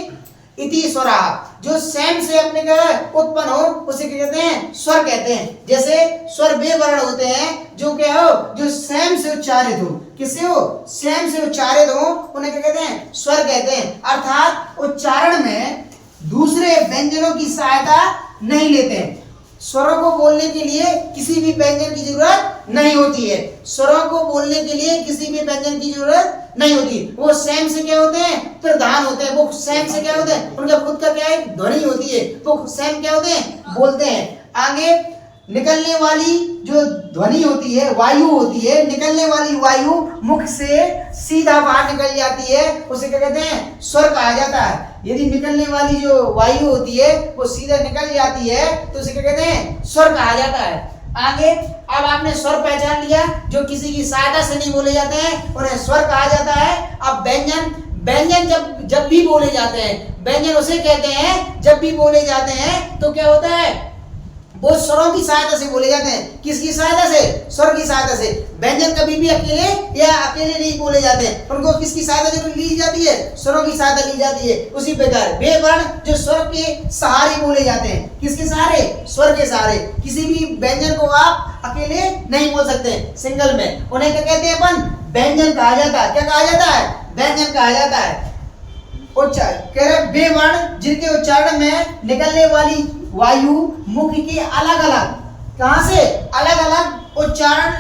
इति स्वरा। जो स्वयं से अपने क्या उत्पन्न हो उसे क्या कहते हैं? स्वर कहते हैं। जैसे स्वर वे वर्ण होते हैं जो क्या हो? जो स्वयं से उच्चारित हो। किससे हो? स्वयं से उच्चारित हो, उन्हें क्या कहते हैं? स्वर कहते हैं। अर्थात उच्चारण में दूसरे व्यंजनों की सहायता नहीं लेते हैं। स्वरों को बोलने के लिए किसी भी व्यंजन की जरूरत नहीं होती है। स्वरों को बोलने के लिए किसी भी व्यंजन की जरूरत नहीं होती। वो स्वयं से क्या होते हैं? प्रधान होते हैं। वो स्वयं से क्या होते हैं? उनका खुद का क्या है? ध्वनि होती है। वो स्वयं क्या होते हैं? बोलते हैं। आगे निकलने वाली जो ध्वनि होती है, वायु होती है, निकलने वाली वायु मुख से सीधा बाहर निकल जाती है, उसे क्या कहते हैं? स्वर कहा जाता है। यदि निकलने वाली जो वायु होती है वो सीधा निकल जाती है तो उसे क्या कहते हैं? स्वर कहा जाता है। आगे अब आपने स्वर पहचान लिया जो किसी की सहायता से नहीं बोले जाते हैं, उन्हें स्वर कहा जाता है। अब व्यंजन, व्यंजन जब भी बोले जाते हैं, व्यंजन उसे कहते हैं जब भी बोले जाते हैं तो क्या होता है? वो स्वरों की सहायता से बोले जाते हैं। किसकी सहायता से? स्वर की सहायता से। व्यंजन कभी भी अकेले या अकेले नहीं बोले जाते हैं, उनको किसकी सहायता जरूर ली जाती है? स्वरों की सहायता ली जाती है। उसी प्रकार वे वर्ण जो स्वर के सहारे बोले जाते हैं, किसके सहारे? स्वर के सहारे। किसी भी व्यंजन को आप अकेले नहीं बोल सकते सिंगल में, उन्हें क्या कहते हैं अपन? व्यंजन कहा जाता है। क्या कहा जाता है? व्यंजन कहा जाता है। कह रहे वे वर्ण जिनके उच्चारण में निकलने वाली वायु मुख के अलग अलग, कहां से? अलग अलग उच्चारण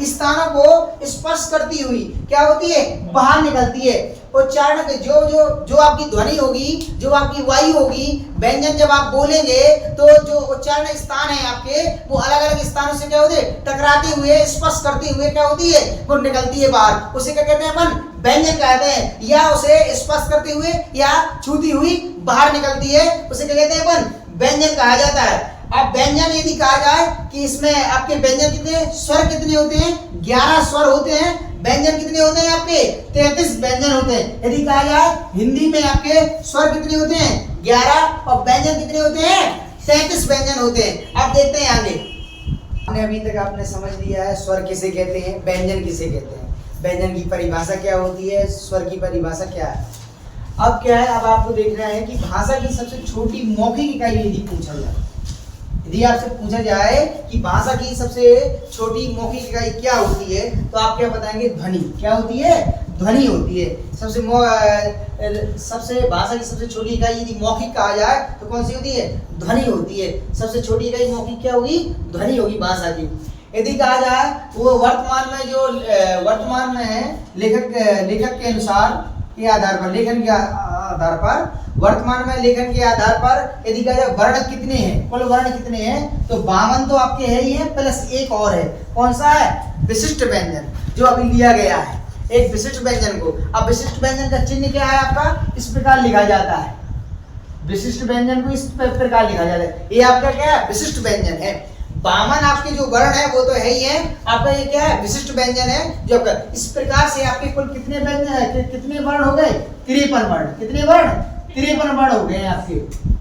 स्थानों को स्पर्श करती हुई क्या होती है? बाहर निकलती है। उच्चारण के जो आपकी ध्वनि होगी, जो आपकी वायु होगी, व्यंजन जब आप बोलेंगे तो जो उच्चारण स्थान है आपके, वो अलग अलग स्थानों से क्या होते हैं? टकराते हुए, स्पर्श करते हुए क्या होती है? वो निकलती है बाहर। उसे क्या कहते हैं अपन? व्यंजन कहते हैं। या उसे स्पर्श करते हुए या छूती हुई बाहर निकलती है, उसे क्या कहते हैं अपन? व्यंजन कहा जाता है। अब व्यंजन यदि कहा जाए कि इसमें आपके व्यंजन कितने, स्वर कितने होते हैं? 11 स्वर होते हैं। व्यंजन कितने होते हैं आपके? 33 व्यंजन होते हैं। यदि कहा जाए हिंदी में आपके स्वर कितने होते हैं? 11, और व्यंजन कितने होते हैं? 33 व्यंजन होते हैं। अब देखते हैं आगे। हमने अभी तक आपने समझ लिया है स्वर किसे कहते हैं, व्यंजन किसे कहते हैं, व्यंजन की परिभाषा क्या होती है, स्वर की परिभाषा क्या है। अब क्या है, अब आपको देखना है कि भाषा की सबसे छोटी मौखिक इकाई यदि पूछा जाए, यदि आपसे पूछा जाए कि भाषा की सबसे छोटी मौखिक इकाई क्या होती है, तो आप क्या बताएंगे? ध्वनि। क्या होती है? ध्वनि होती है। सबसे भाषा की सबसे छोटी इकाई यदि मौखिक कहा जाए तो कौन सी होती है? ध्वनि होती है। सबसे छोटी इकाई मौखिक क्या होगी? ध्वनि होगी भाषा की। यदि कहा जाए वो वर्तमान में है लेखक के अनुसार के आधार पर, लेखन के आधार पर, वर्तमान में लेखन के आधार पर यदि कहा जाए वर्ण कितने हैं, कुल वर्ण कितने हैं, तो 52 तो आपके है ही है, प्लस एक और है। कौन सा है? विशिष्ट व्यंजन, जो अभी लिया गया है एक विशिष्ट व्यंजन को। अब विशिष्ट व्यंजन का चिन्ह क्या है आपका? इस प्रकार लिखा जाता है। विशिष्ट व्यंजन को इस प्रकार लिखा जाता है। ये आपका क्या है? विशिष्ट व्यंजन है। 52 आपके जो वर्ण है वो तो है ही है, आपका ये क्या है? विशिष्ट व्यंजन है। जो आपका इस प्रकार से आपके कुल कितने व्यंजन है, कितने वर्ण हो गए? 53 वर्ण। कितने वर्ण? 53 वर्ण हो गए हैं आपके।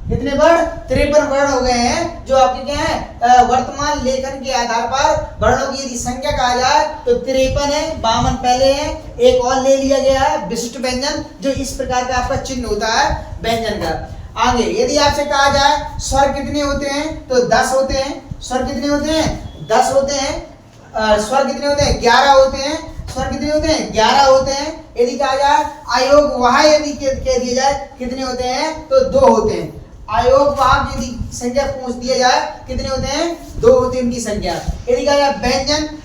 कितने वर्ण? 53 वर्ण हो गए हैं, जो आपके क्या है? वर्तमान लेखन के आधार पर वर्णों की यदि संख्या कहा जाए तो 53 है, 52 पहले है, एक और ले लिया गया है विशिष्ट व्यंजन, जो इस प्रकार का आपका चिन्ह होता है व्यंजन का। आगे यदि आपसे कहा जाए स्वर कितने होते हैं, तो 10 होते हैं। स्वर कितने होते हैं? 10 होते हैं। स्वर कितने होते हैं? 11 होते हैं। स्वर कितने होते हैं? 11 होते हैं। यदि कहा जाए आयोग वहां यदि कह दिया जाए कितने होते हैं, तो 2 होते हैं। आयोग वहां यदि संख्या पूछ दिया जाए कितने होते हैं? 2 होती है उनकी संख्या। यदि कहा जाए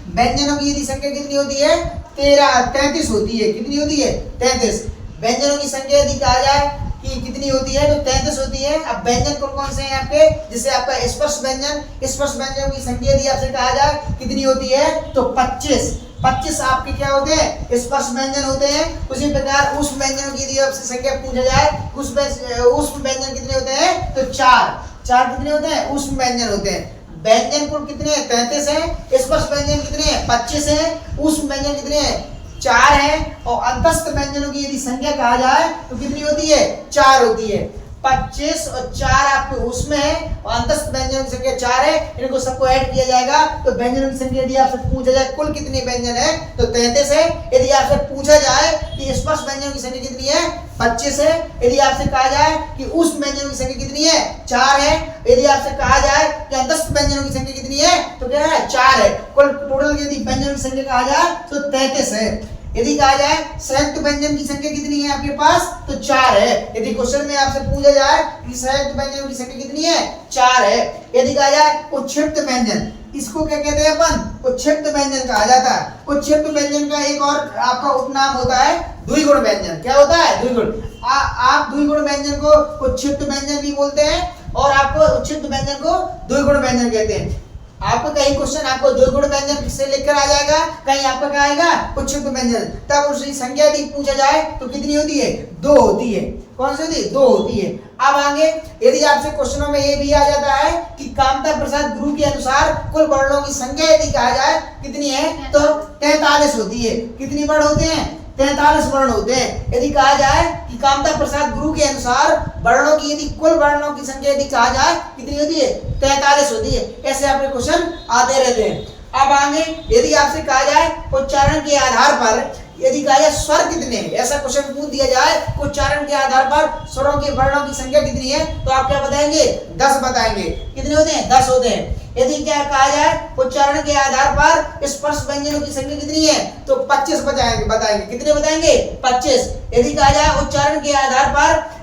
व्यंजनों की यदि संख्या कितनी होती है? 33 होती है। कितनी होती है? 33। व्यंजनों की संख्या यदि कहा जाए कि कितनी होती है, तो 33 होती है। अब व्यंजन कौन से हैं आपके? जिससे आपका स्पर्श व्यंजन की संख्या यदि आपसे कहा जाए कितनी होती है, तो 25 आपके क्या होते हैं? स्पर्श व्यंजन होते हैं। उसी प्रकार उस व्यंजनों की यदि आपसे संख्या पूछा जाए, उस व्यंजन कितने होते हैं, तो 4 कितने होते हैं? उस व्यंजन होते हैं। व्यंजन कुल कितने हैं? 33 है। स्पर्श व्यंजन कितने हैं? 25 है। उस व्यंजन कितने हैं? 4 है। और अंतस्थ व्यंजनों की यदि संख्या कहा जाए तो कितनी होती है? 4 होती है। 25 और 4 आपके उसमें है, और अंतस्थ व्यंजनों की संख्या 4 है। इनको सबको ऐड किया जाएगा तो व्यंजनों की संख्या यदि आपसे पूछा जाए कुल कितने व्यंजन है, तो 33 है। यदि आपसे पूछा जाए कि स्पर्श व्यंजनों की संख्या कितनी है, 25 है। यदि आपसे कहा जाए कि उस व्यंजनों की संख्या कितनी है, 4 है। यदि आपसे कहा जाए कि अंतस्थ व्यंजनों की संख्या कितनी है, तो क्या है? 4 है। कुल टोटल यदि व्यंजनों की संख्या कहा जाए तो 33 है। यदि कहा जाए संयुक्त व्यंजन की संख्या कितनी है आपके पास, तो 4 है। यदि क्वेश्चन में आपसे पूछा जाए कि संयुक्त व्यंजन की संख्या कितनी है, 4 है। यदि कहा जाए उत्क्षिप्त व्यंजन, इसको क्या कहते हैं अपन? उत्क्षिप्त व्यंजन कहा जाता है। उत्क्षिप्त व्यंजन का एक और आपका उपनाम होता है द्विगुण व्यंजन। क्या होता है? द्विगुण। आप द्विगुण व्यंजन को उत्क्षिप्त व्यंजन भी बोलते हैं, और आपको उत्क्षिप्त व्यंजन को द्विगुण व्यंजन कहते हैं। आपको कहीं क्वेश्चन आपको द्विगुण व्यंजन से लिखकर आ जाएगा, कहीं आपका क्या आएगा? उत्क्षिप्त व्यंजन। तब उसकी संख्या यदि पूछा जाए तो कितनी होती है? 2 होती है। कौन सी होती है? 2 होती है। अब आगे यदि आपसे क्वेश्चनों में ये भी आ जाता है कि कामता प्रसाद गुरु के अनुसार कुल वर्णों की संख्या यदि कहा जाए कितनी है, तो 43 होती है। कितनी वर्ण होते हैं? 43 वर्ण होते हैं। यदि कहा जाए कि कामता प्रसाद गुरु के अनुसार वर्णों की यदि कुल वर्णों की संख्या यदि कहा जाए कितनी होती है 43 होती है। ऐसे आपके क्वेश्चन आते रहते हैं। अब आगे यदि आपसे कहा जाए उच्चारण के आधार पर यदि कहा जाए स्वर कितने हैं, ऐसा क्वेश्चन पूछ दिया जाए उच्चारण के आधार पर स्वरों के वर्णों की संख्या कितनी है, तो आप क्या बताएंगे 10 बताएंगे। कितने होते हैं 10 होते हैं। यदि क्या कहा जाए उच्चारण के आधार पर स्पर्श व्यंजनों की संख्या कितनी है, तो 25 बताएंगे। कितने बताएंगे 25। यदि कहा जाए उच्चारण के आधार पर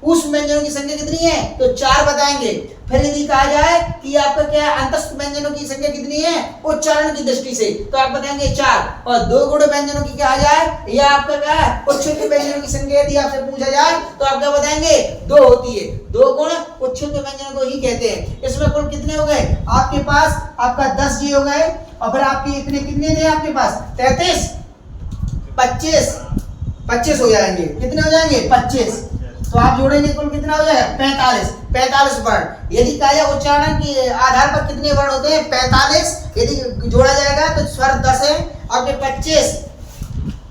उस व्यंजनों की संख्या कितनी है, तो 4 बताएंगे। फिर यदि कहा जाए कि आपका क्या अंतस्थ व्यंजनों की संख्या कितनी है उच्चारण की दृष्टि से, तो आप बताएंगे 4। और 2 गुण व्यंजनों की कहा जाए या आपका क्या है उच्छिष्ट व्यंजनों की संख्या यदि आपसे पूछा जाए तो आप क्या बताएंगे 2 होती है। 2 गुण उच्छिष्ट व्यंजनों को ही कहते हैं। इसमें कुल कितने हो गए आपके पास, आपका 10 जी हो गए। और फिर आपके इतने कितने थे आपके पास 33 25 हो जाएंगे। कितने हो जाएंगे 25। तो आप जोड़ेंगे कुल कितना हो जाएगा 45 वर्ण। यदि कहा जाए उच्चारण के आधार पर कितने वर्ण होते हैं 45, यदि जोड़ा जाएगा तो स्वर 10 है। आपके 25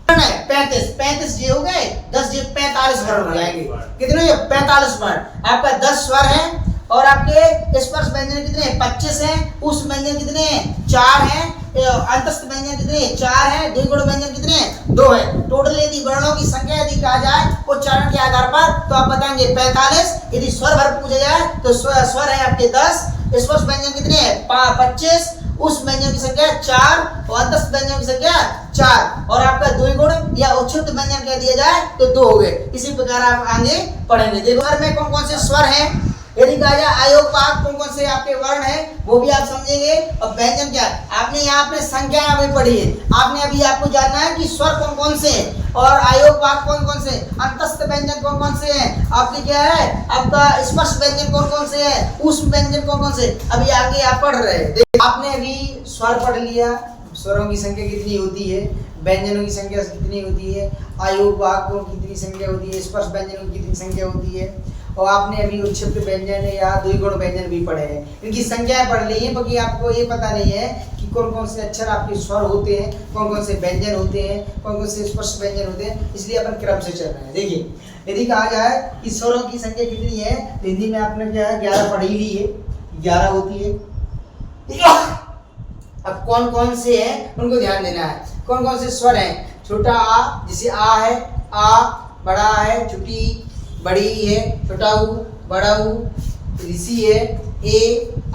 35 जी हो गए, 10 जी 45 वर्ण हो जाएंगे। कितने हो 45 वर्ण। आपका 10 स्वर है और आपके स्पर्श व्यंजन कितने हैं 25 हैं। उस व्यंजन कितने हैं 4 हैं। अंतस्थ व्यंजन कितने हैं 4 हैं। 2 गुण व्यंजन कितने हैं 2 है। टोटल यदि वर्णों की संख्या यदि कहा जाए उच्चारण के आधार पर तो आप बताएंगे 45। यदि स्वर भर पूछा जाए तो स्वर है आपके 10, स्पर्श व्यंजन कितने हैं 25, उस व्यंजन की संख्या 4 और अंतस्थ व्यंजन की संख्या 4 और आपका 2 गुण या उच्छिष्ट व्यंजन कह दिया जाए तो 2 हो गए। इसी प्रकार आप आगे पढ़ेंगे। देखो में कौन कौन से स्वर हैं, यदि कहा जाए आयोग पाक कौन कौन से आपके वर्ण हैं वो भी आप समझेंगे। और व्यंजन क्या है, आपने यहाँ पे संख्या अभी पढ़ी है, आपने अभी आपको जानना है कि स्वर कौन कौन से हैं और आयोग पाक कौन कौन से, अंतस्थ व्यंजन कौन कौन से हैं, आपके क्या है आपका स्पर्श व्यंजन कौन कौन से हैं, उस व्यंजन कौन कौन से। अभी आगे आप पढ़ रहे हैं, आपने अभी स्वर पढ़ लिया, स्वरों की संख्या कितनी होती है, व्यंजनों की संख्या कितनी होती है, आयोग वाक को कितनी संख्या होती है, स्पर्श व्यंजनों की कितनी संख्या होती है। और आपने अभी उच्छिष्ट व्यंजन या द्विगुण व्यंजन भी पढ़े हैं, इनकी संख्याएं पढ़ ली हैं। बाकी आपको ये पता नहीं है कि कौन कौन से अक्षर आपके स्वर होते हैं, कौन कौन से व्यंजन होते हैं, कौन कौन से स्पर्श व्यंजन होते हैं, इसलिए अपन क्रम से चल रहे हैं। देखिए यदि कहा जाए कि स्वरों की संख्या कितनी है तो हिंदी में आपने क्या है 11 पढ़ ही ली है, 11 होती है। अब कौन कौन से हैं उनको ध्यान देना है। कौन कौन से स्वर हैं, छोटा आ जैसे आ है, आ बड़ा है, छुट्टी बड़ी है, छोटा ऊ बड़ा ऊ, ऋषि है, ए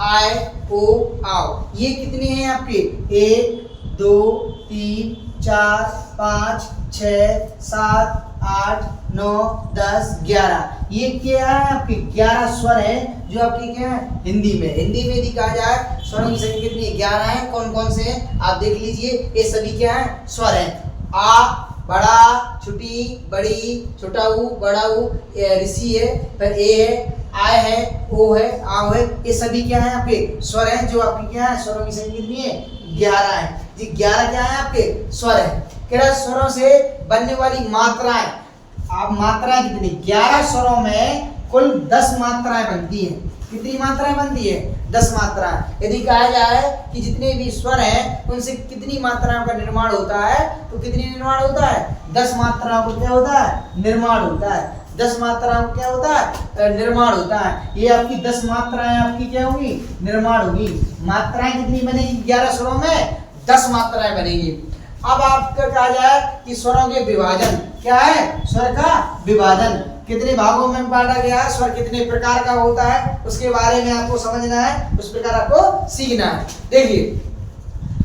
आय ओ आओ। ये कितने हैं आपके 1 2 3 4 5 6 7 8 9 10 11। ये क्या है आपके 11 स्वर हैं जो आपके क्या है हिंदी में। हिंदी में यदि कहा जाए स्वरों की संख्या कितनी है 11 है। कौन कौन से हैं आप देख लीजिए, ये सभी क्या है स्वर हैं। आ बड़ा, छुट्टी बड़ी, छोटा ऊ बड़ा ऊ, ऋषि है, फिर ए है, आय है, ओ है, आओ है, ये सभी क्या है आपके स्वर हैं जो आपकी क्या है स्वरों की संख्या कितनी है 11 है जी। 11 क्या है आपके स्वर है। क्या स्वरों से बनने वाली मात्राएं, आप मात्राएं कितनी 11 स्वरों में कुल 10 मात्राएं बनती हैं। कितनी मात्राएं बनती है 10 मात्राएं। यदि कहा जाए कि जितने भी स्वर हैं उनसे कितनी मात्राओं का निर्माण होता है तो कितनी निर्माण होता है 10 मात्राओं को क्या होता है निर्माण होता है। 10 मात्राओं को क्या होता है निर्माण होता है। ये आपकी 10 मात्राएं आपकी क्या होगी निर्माण होगी। मात्राएं कितनी बनेगी 11 स्वरों में 10 मात्राएं बनेगी। अब आपका कहा जाए कि स्वरों के विभाजन क्या है, स्वर का विभाजन कितने भागों में बांटा गया है, स्वर कितने प्रकार का होता है उसके बारे में आपको समझना है, उस प्रकार आपको सीखना है। देखिए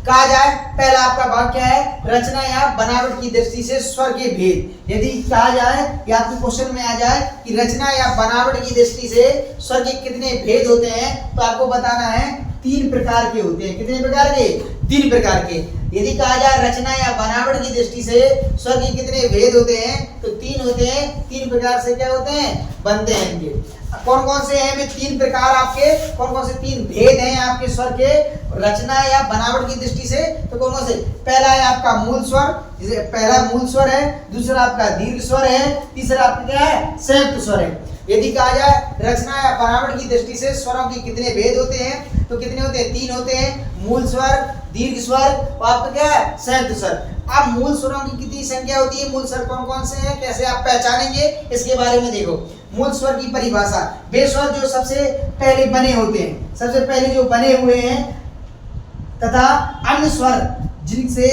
कहा जाए पहला आपका भाग क्या है रचना या बनावट की दृष्टि से स्वर के भेद। यदि कहा जाए या आपके क्वेश्चन में आ जाए कि रचना या बनावट की दृष्टि से स्वर के कितने भेद होते हैं तो आपको बताना है 3 प्रकार के होते हैं। कितने प्रकार के 3 प्रकार के। यदि कहा जाए रचना या बनावट की दृष्टि से स्वर के कितने भेद होते हैं तो 3 होते हैं। 3 प्रकार से क्या होते हैं बनते हैं इनके। कौन कौन से हैं वे 3 प्रकार आपके, कौन कौन से 3 भेद हैं आपके स्वर के रचना या बनावट की दृष्टि से तो कौन कौन से। पहला है आपका मूल स्वर, पहला मूल स्वर है, दूसरा आपका दीर्घ स्वर है, तीसरा आपका क्या है संयुक्त स्वर है। यदि कहा जाए रचना या बनावट की दृष्टि से स्वरों के कितने भेद होते हैं, तो कितने होते हैं? 3 होते हैं। मूल स्वर, दीर्घ स्वर और आपका क्या है? संयुक्त स्वर। अब मूल स्वरों की कितनी संख्या होती है? मूल स्वर कौन कौन से हैं, कैसे आप पहचानेंगे, इसके बारे में देखो। मूल स्वर की परिभाषा, वे स्वर जो सबसे पहले बने होते हैं, सबसे पहले जो बने हुए हैं तथा अन्य स्वर जिनसे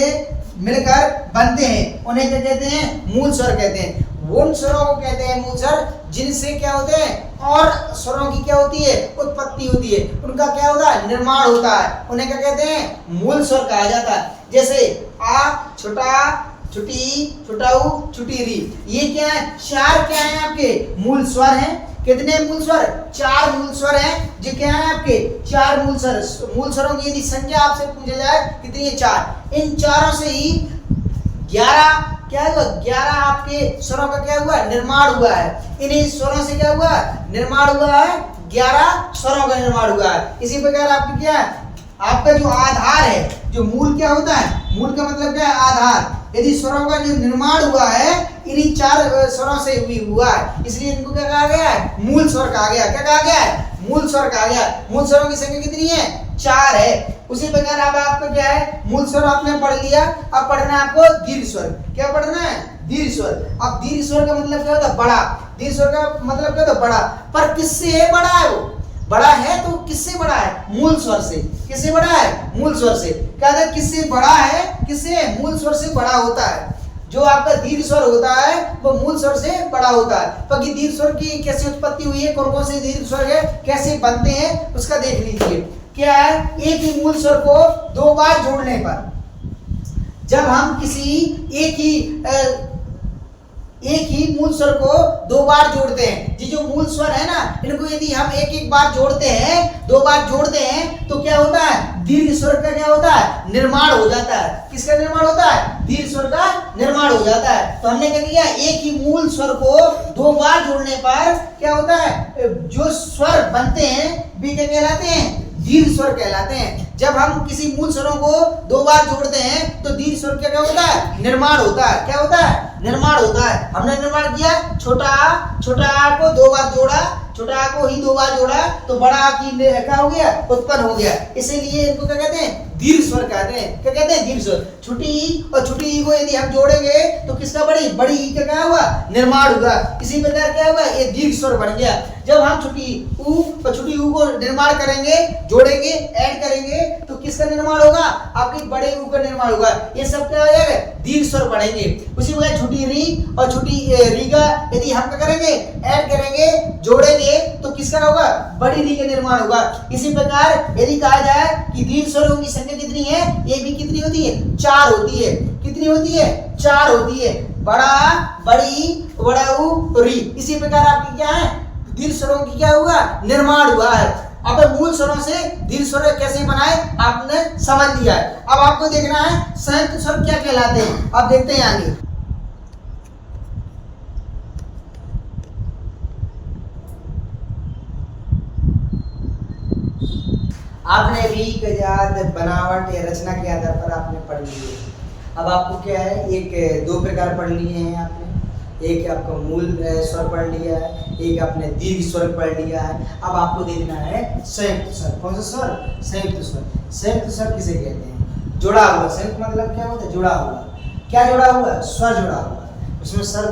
मिलकर बनते हैं उन्हें क्या कहते हैं? मूल स्वर कहते हैं। उन स्वरों को कहते हैं मूल स्वर जिनसे क्या होते हैं? और स्वरों की क्या होती है? उत्पत्ति होती है, उनका क्या होता है? निर्माण होता है, उन्हें क्या कहते हैं? मूल स्वर कहा जाता है। जैसे आ, छोटा, छुटी, छुटाऊ, छुटीरी, ये क्या है? 4 क्या है आपके? मूल स्वर हैं। कितने मूल स्वर? 4 मूल स्वर हैं। जो क्या है आपके? 4 मूल स्वर। मूल स्वरों की यदि संख्या आपसे पूछा जाए कितनी है? 4। इन चारों से ही 11 क्या हुआ? 11 आपके स्वरों का क्या हुआ? निर्माण हुआ है। इन्हीं स्वरों से क्या हुआ? निर्माण हुआ है। 11 स्वरों का निर्माण हुआ है। इसी प्रकार आपकी क्या है? आपका जो आधार है, जो मूल क्या होता है? मूल का मतलब क्या है? आधार। यदि स्वरों का जो निर्माण हुआ है इन्हीं 4 स्वरों से हुआ है, इसलिए इनको क्या कहा गया है? मूल स्वर कहा गया। क्या कहा गया है? मूल स्वर कहा गया। मूल स्वरों की संख्या कितनी है? 4 है। उसी प्रकार अब आपका क्या है? मूल स्वर आपने पढ़ लिया। अब पढ़ना है आपको दीर्घ स्वर। क्या पढ़ना है? दीर्घ स्वर। अब दीर्घ स्वर का मतलब क्या होता है? बड़ा। दीर्घ स्वर का मतलब क्या होता है? बड़ा। पर किससे है बड़ा है? वो बड़ा है तो किससे बड़ा है? मूल स्वर से। किससे बड़ा है? मूल स्वर से। क्या है? किससे बड़ा है? किससे? मूल स्वर से बड़ा होता है। जो आपका दीर्घ स्वर होता है वो मूल स्वर से बड़ा होता है। बाकी दीर्घ स्वर की कैसे उत्पत्ति हुई है, कौन कौन से दीर्घ स्वर है, कैसे बनते हैं, उसका देख लीजिए। क्या है? एक ही मूल स्वर को 2 बार जोड़ने पर, जब हम किसी एक ही मूल स्वर को 2 बार जोड़ते हैं, ये जो मूल स्वर है ना, इनको यदि हम एक बार जोड़ते हैं, 2 बार जोड़ते हैं, तो क्या होता है? दीर्घ स्वर का क्या होता है? निर्माण हो जाता है। किसका निर्माण होता है? दीर्घ स्वर का निर्माण हो जाता है। तो हमने क्या किया? एक ही मूल स्वर को 2 बार जोड़ने पर क्या होता है? जो स्वर बनते हैं वे क्या कहलाते हैं? दीर्घ स्वर कहलाते हैं। जब हम किसी मूल स्वरों को 2 बार जोड़ते हैं तो दीर्घ स्वर क्या होता है? निर्माण होता है। क्या होता है? निर्माण होता है। हमने निर्माण किया, छोटा आ को 2 बार जोड़ा, छोटा आ को ही 2 बार जोड़ा तो बड़ा आ की क्या हो गया? उत्पन्न हो गया। इसीलिए इनको क्या कहते हैं? दीर्घ स्वर कहते हैं। क्या कहते हैं? दीर्घ स्वर। छोटी ई और छोटी ई को यदि हम जोड़ेंगे तो किसका? बड़ी ई का क्या हुआ? निर्माण हुआ। इसी प्रकार क्या हुआ? ये दीर्घ स्वर बन गया। जब हम छोटी ऊ और छोटी ऊ को निर्माण करेंगे, जोड़ेंगे, ऐड करेंगे तो किसका निर्माण होगा? आपके बड़े ऊ का निर्माण होगा। ये सब क्या हो जाएगा? दीर्घ स्वर बनेंगे। उसी प्रकार छोटी री और छोटी री का यदि हम क्या करेंगे? ऐड करेंगे, जोड़ेंगे तो किसका होगा? बड़ी री का निर्माण होगा। इसी प्रकार यदि कहा जाए कि दीर्घ स्वरों की संख्या कितनी है, ये भी कितनी होती है? 4 होती है। कितनी होती है? 4 होती है। बड़ा, बड़ी, बड़ाऊ, री। इसी प्रकार आपकी क्या है? दीर्घ स्वरों की क्या हुआ? निर्माण हुआ है। अब मूल स्वरों से दीर्घ स्वर कैसे बनाए आपने समझ लिया है। अब आपको देखना है संयुक्त स्वर क्या कहलाते हैं। अब देखते हैं आगे। आपने भी गजात बनावट या रचना के आधार पर आपने पढ़ लिए। अब आपको क्या है? 2 प्रकार पढ़ लिए हैं आपने। एक आपका मूल स्वर पढ़ लिया है, एक आपने दीर्घ स्वर पढ़ लिया है। अब आपको देखना है संयुक्त स्वर। कौन सा स्वर? संयुक्त स्वर। संयुक्त स्वर किसे कहते हैं? जुड़ा हुआ। संयुक्त मतलब क्या होता है? जुड़ा हुआ। क्या जुड़ा हुआ? स्वर जुड़ा हुआ। उसमें स्वर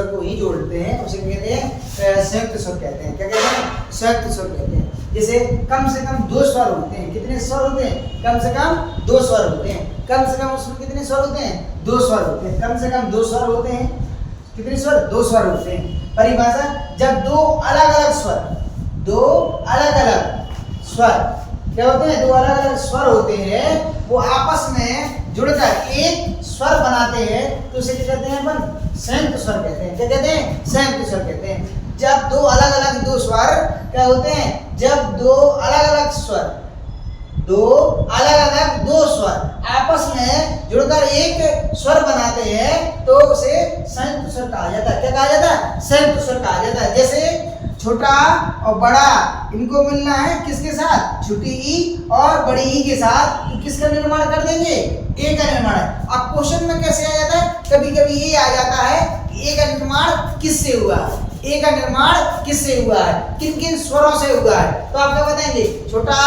को ही जोड़ते हैं, उसे कहते हैं संयुक्त स्वर कहते हैं। क्या कहते हैं? संयुक्त स्वर कहते हैं। जैसे कम से कम 2 स्वर होते हैं। कितने स्वर होते हैं? कम से कम 2 स्वर होते हैं। कम से कम उसमें कितने स्वर होते हैं? 2 स्वर होते हैं। कम से कम 2 स्वर होते हैं। कितने स्वर? 2 स्वर होते हैं। परिभाषा, जब 2 अलग-अलग स्वर क्या होते हैं? 2 अलग-अलग स्वर होते हैं, वो आपस में जुड़कर एक स्वर बनाते हैं तो उसे क्या कहते हैं? अपन संयुक्त स्वर कहते हैं। क्या कहते हैं? संयुक्त स्वर कहते हैं। जब 2 अलग-अलग स्वर क्या होते हैं? जब 2 अलग-अलग स्वर आपस में जुड़कर एक स्वर बनाते हैं तो उसे संयुक्त स्वर कहा जाता है। क्या कहा जाता है? संयुक्त स्वर कहा जाता है। जैसे छोटा और बड़ा इनको मिलना है किसके साथ? छोटी ई और बड़ी ई के साथ, तो किसका निर्माण कर देंगे? ए का निर्माण है। अब क्वेश्चन में कैसे आ जाता है? कभी कभी ये आ जाता है कि ए का निर्माण किससे हुआ? ए का निर्माण किससे हुआ है, किन किन स्वरों से हुआ है। तो आप क्या बताएंगे, छोटा,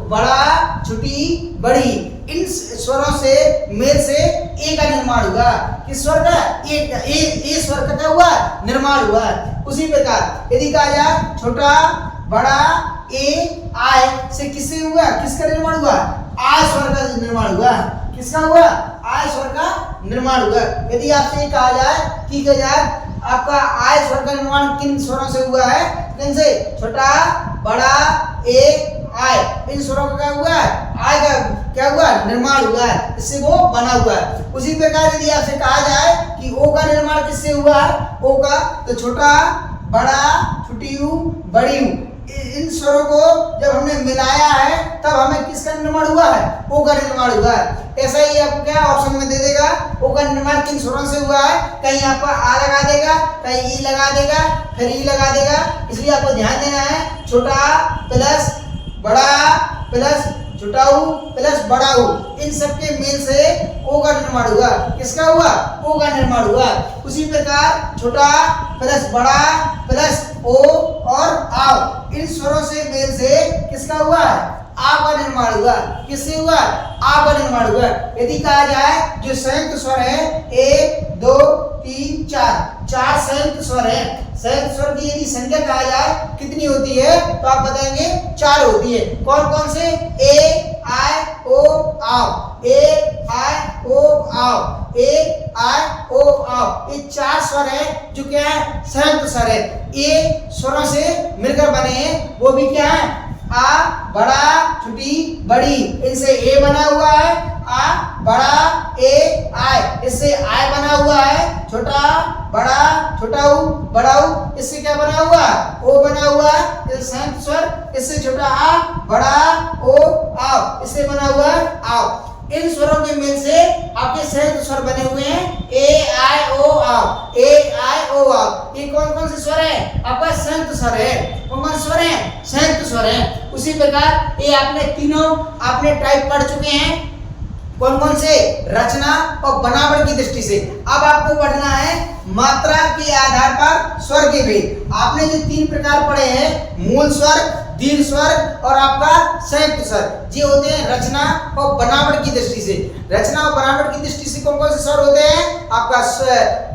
बड़ा, छोटी, बड़ी, इन स्वरों से मेल से ए का निर्माण हुआ। किस स्वर का, ए स्वर का क्या हुआ, निर्माण हुआ। उसी प्रकार यदि कहा जाए छोटा, बड़ा, ए, आय से किससे हुआ, किसका निर्माण हुआ, आय स्वर का निर्माण हुआ। किसका हुआ, आय स्वर का निर्माण हुआ। यदि आपसे कहा जाए कि आपका आय स्वर का निर्माण किन स्वरों से हुआ है, किन से, छोटा, बड़ा, ए, आय, इन स्वरों का क्या हुआ, आय का क्या हुआ, निर्माण हुआ है, इससे वो बना हुआ है। उसी प्रकार यदि आपसे कहा जाए कि ओ का निर्माण किससे हुआ है, ओ का, तो छोटा, बड़ा, छोटी ऊ, बड़ी ऊ, इन स्वरों को जब हमने मिलाया है तब हमें किसका निर्माण हुआ है, ओ का निर्माण हुआ है। ऐसा ही आपको क्या ऑप्शन में दे देगा, ओ का निर्माण किन स्वरों से हुआ है, कहीं आपको आ लगा देगा, कहीं ई लगा देगा, फिर ई लगा देगा। इसलिए आपको ध्यान देना है, छोटा प्लस बड़ा प्लस छोटा ऊ प्लस बड़ा ऊ, इन सबके मेल से ओ का निर्माण हुआ। किसका हुआ, ओ का निर्माण हुआ। उसी प्रकार छोटा प्लस बड़ा प्लस ओ और आओ, इन स्वरों से मेल से किसका हुआ, आ का निर्माण हुआ। किससे हुआ, आ का निर्माण हुआ। यदि कहा जाए जो संयुक्त स्वर है 1 2 3 4, चार संयुक्त स्वर है, संयुक्त स्वर की यदि संख्या कहा जाए कितनी होती है, तो आप बताएंगे 4 होती है। कौन कौन से, ए, आय, ओ, आओ, ए, आय, ओ, आओ, ए, आय, ओ, आओ, ये 4 स्वर है जो क्या है, संयुक्त स्वर है। ये स्वरों से मिलकर बने हैं, वो भी क्या है, आ, बड़ा, छोटी, बड़ी, इनसे ए बना हुआ है, आ, बड़ा, ए, आय, इससे आय बना हुआ है, छोटा, बड़ा, छोटा ऊ, बड़ा ऊ, इससे क्या बना हुआ, ओ बना हुआ है, ये संयुक्त स्वर, इससे छोटा आ, बड़ा, ओ, आओ, इससे बना हुआ है, आओ। इन स्वरों के मेल से आपके संयुक्त स्वर बने हुए हैं, ए, आय, ओ, आओ, ए, आय, ओ, आओ। ये कौन कौन से स्वर है, आपका संयुक्त स्वर है। कौन कौन स्वर है, संयुक्त स्वर है। उसी प्रकार ये आपने तीनों आपने टाइप पढ़ चुके हैं, कौन कौन से, रचना और बनावट की दृष्टि से। अब आपको पढ़ना है मात्रा के आधार पर स्वर के भेद। आपने जो 3 प्रकार पढ़े हैं, मूल स्वर, दीर्घ स्वर और आपका संयुक्त स्वर, ये होते हैं रचना और बनावट की दृष्टि से। रचना और बनावट की दृष्टि से कौन कौन से स्वर होते हैं, आपका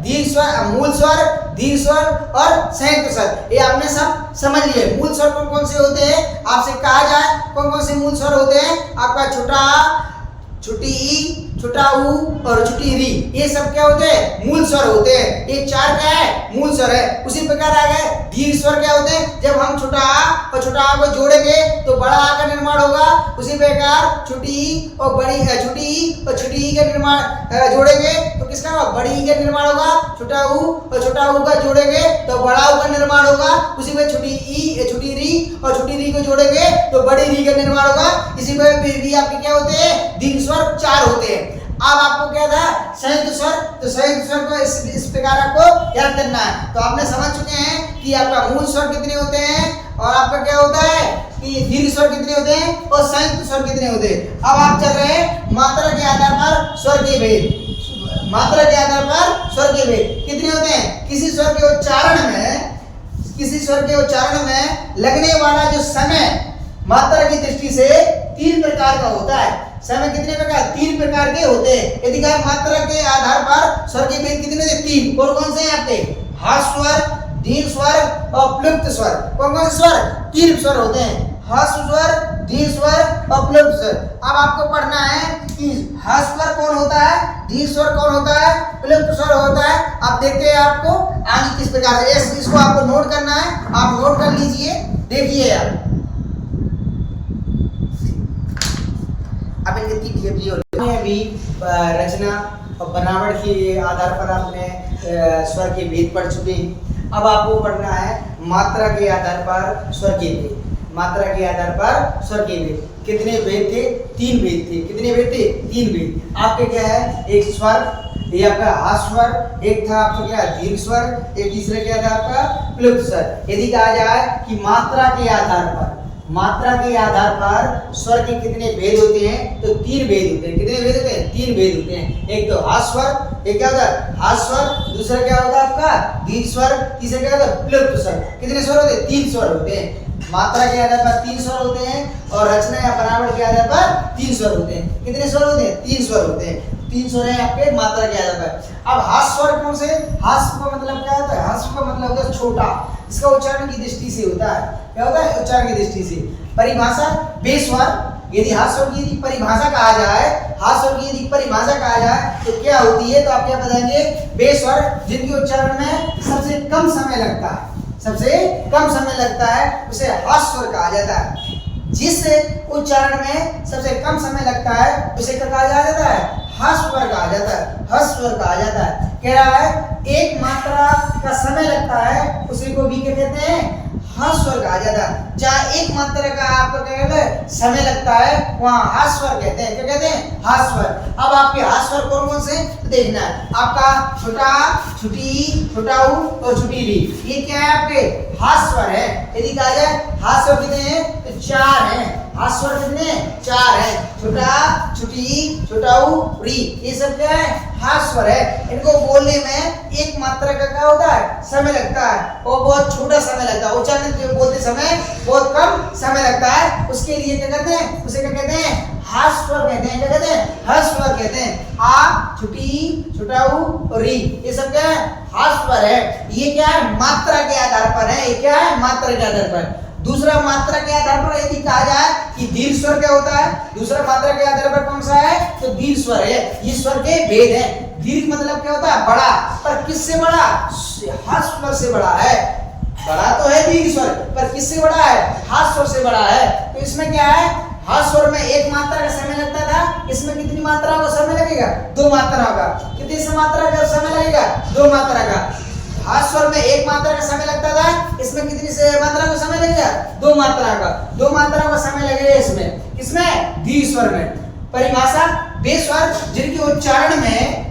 दीर्घ स्वर, मूल स्वर, दीर्घ स्वर और संयुक्त स्वर। ये आपने सब समझ लिए। मूल स्वर कौन कौन से होते हैं, आपसे कहा जाए कौन कौन से मूल स्वर होते हैं, आपका छोटा, छोटी ई, छोटा ऊ और छोटी री, ये सब क्या होते हैं, मूल स्वर होते हैं। ये 4 क्या है, मूल स्वर है। उसी प्रकार आ गए दीर्घ स्वर, क्या होते हैं, जब हम छोटा आ और छोटा आ को जोड़ेंगे तो बड़ा आ का निर्माण होगा। उसी प्रकार छोटी ई और बड़ी, छोटी ई और छोटी ई का निर्माण जोड़ेंगे तो किसका होगा, बड़ी ई का निर्माण होगा। छोटा ऊ और छोटा ऊ का जोड़ेंगे तो बड़ा ऊ का निर्माण होगा। उसी में छोटी ई, छोटी री और छोटी री को जोड़ेंगे तो बड़ी री का निर्माण होगा। इसी में भी आपके क्या होते हैं, दीर्घ स्वर 4 होते हैं। अब आपको क्या था, संयुक्त स्वर, तो संयुक्त स्वर को इस प्रकार आपको याद करना है। तो आपने समझ चुके हैं कि आपका मूल स्वर कितने होते हैं और आपका क्या होता है कि दीर्घ स्वर कितने होते हैं और संयुक्त स्वर कितने होते हैं। अब आप चल रहे हैं मात्रा के आधार पर स्वर के भेद। मात्रा के आधार पर स्वर के भेद कितने होते हैं, किसी स्वर के उच्चारण में, किसी स्वर के उच्चारण में लगने वाला जो समय मात्रा की दृष्टि से 3 प्रकार का होता है। समय कितने प्रकार, 3 प्रकार के होते हैं। यदि कहा मात्रा के आधार पर स्वर के भेद कितने थे, 3। कौन कौन से हैं आपके, ह्रस्व स्वर, दीर्घ स्वर और प्लुप्त स्वर। कौन कौन से स्वर, 3 स्वर होते हैं, ह्रस्व स्वर, दीर्घ स्वर और प्लुप्त स्वर। अब आपको पढ़ना है कि ह्रस्व स्वर कौन होता है, दीर्घ स्वर कौन होता है, प्लुप्त स्वर होता है। आप देखते हैं आपको आगे किस प्रकार से, इसको आपको नोट करना है, आप नोट कर लीजिए। देखिए आप अभी रचना और बनावट के आधार पर आपने स्वर के भेद पढ़ चुके हैं। अब आपको पढ़ना है मात्रा के आधार पर स्वर के भेद। मात्रा के आधार पर स्वर के भेद कितने भेद थे, 3 भेद थे। कितने भेद थे, 3 भेद। आपके क्या है, एक स्वर, ये आपका ह्रस्व स्वर, एक था आपका क्या दीर्घ स्वर, एक तीसरा क्या था आपका प्लुप्त स्वर। यदि कहा जाए कि मात्रा के आधार पर, मात्रा के आधार पर स्वर के कितने भेद होते हैं? तो 3 भेद होते हैं। कितने भेद होते हैं? 3 भेद होते हैं। एक तो हास स्वर, एक क्या होता है? हास स्वर, दूसरा क्या होता है आपका? दीर्घ स्वर, तीसरा क्या होता है? प्लुप्त स्वर। कितने स्वर होते हैं? 3 स्वर होते हैं। मात्रा के आधार पर 3 स्वर होते हैं और रचना या बनावट के आधार पर 3 स्वर होते हैं। कितने स्वर होते हैं? 3 स्वर होते हैं। 3 स्वर है आपके मात्रा के आधार पर। अब हास स्वर कौन से? हास का मतलब क्या होता है? हास का मतलब होता है छोटा। इसका उच्चारण की दृष्टि से होता है। क्या होता है? उच्चारण की दृष्टि से। परिभाषा बेस्वर। यदि हास स्वर की परिभाषा कहा जाए, हास स्वर की यदि परिभाषा कहा जाए तो क्या होती है? तो आप क्या बताएंगे? बेस्वर जिनके उच्चारण में सबसे कम समय लगता है, सबसे कम समय लगता है, उसे हास स्वर कहा जाता है। जिस उच्चारण में सबसे कम समय लगता है उसे क्या कहा जाता है? हास स्वर कहा जाता है। हास स्वर कहा जाता है। कह रहा है एक मात्रा का समय लगता है उसी को भी क्या कहते हैं? हास स्वर कहा जाता है। जहाँ एक मात्रा का आपको क्या कहते हैं? समय लगता है, वहाँ हास स्वर कहते हैं। क्या कहते हैं? हास स्वर। अब आपके हास स्वर कौन कौन से देखना है आपका? छोटा, छुटी, छोटाऊ और छुटी री, ये क्या है? आपके हास स्वर है। यदि कहा जाए हास स्वर कितने हैं? तो 4 हैं। हास स्वर कितने? 4 हैं। छोटा, छुटी, छोटाऊ, री, ये सब क्या है? हास स्वर है। इनको बोलने में एक मात्रा का क्या होता है? समय लगता है और बहुत छोटा समय लगता है। उच्चारण बोलते समय बहुत कम समय लगता है। उसके लिए क्या कहते हैं? उसे क्या कहते हैं? हास स्वर कहते हैं। क्या कहते हैं? हास स्वर कहते हैं। आ, छुटी, छोटाऊ और री, ये सब क्या है? हास स्वर है। ये क्या है? मात्रा के आधार पर है। ये क्या है? मात्रा के आधार पर। दूसरा मात्रा के आधार पर यदि कहा जाए कि दीर्घ स्वर क्या होता है? दूसरा मात्रा के आधार पर कौन सा है? तो दीर्घ स्वर है। ये स्वर के भेद है। दीर्घ मतलब क्या होता है? बड़ा। पर किससे बड़ा? हास स्वर से बड़ा है। बड़ा तो है दीर्घ स्वर, पर किससे बड़ा है? हास स्वर से बड़ा है। तो इसमें क्या है? हास स्वर में एक मात्रा का समय लगता था, इसमें कितनी मात्राओं का समय लगेगा? 2 मात्राओं का। कितनी मात्रा का समय लगेगा? 2 मात्रा का। हास स्वर में एक मात्रा का समय लगता था, इसमें कितनी से मात्रा का समय लगेगा? 2 मात्रा का। 2 मात्रा का समय लगेगा इसमें। किसमें? दीर्घ स्वर में। परिभाषा बेस्वर जिनके उच्चारण में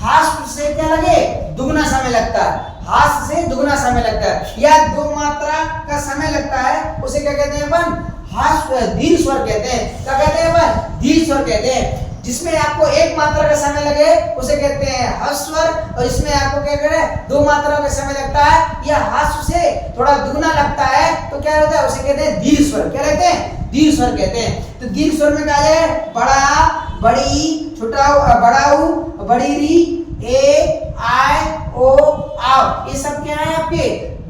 हास से क्या लगे? दुगना समय लगता है। हास से दुगना समय लगता है या 2 मात्रा का समय लगता है, उसे क्या कहते हैं अपन? हास दीर्घ स्वर कहते हैं। क्या कहते हैं अपन? दीर्घ स्वर कहते हैं। जिसमें आपको एक मात्रा का समय लगे उसे कहते हैं हास स्वर, और इसमें आपको क्या करें? 2 मात्रा का समय लगता है या हास से थोड़ा दुगना लगता है तो क्या होता है? उसे कहते हैं दीर्घ स्वर। क्या कहते हैं? दीर्घ स्वर कहते हैं। तो दीर्घ स्वर में क्या है? बड़ा, बड़ी, छोटा, बड़ाऊ, बड़ी री, ए, आय, ओ, आव, ये सब क्या है? आपके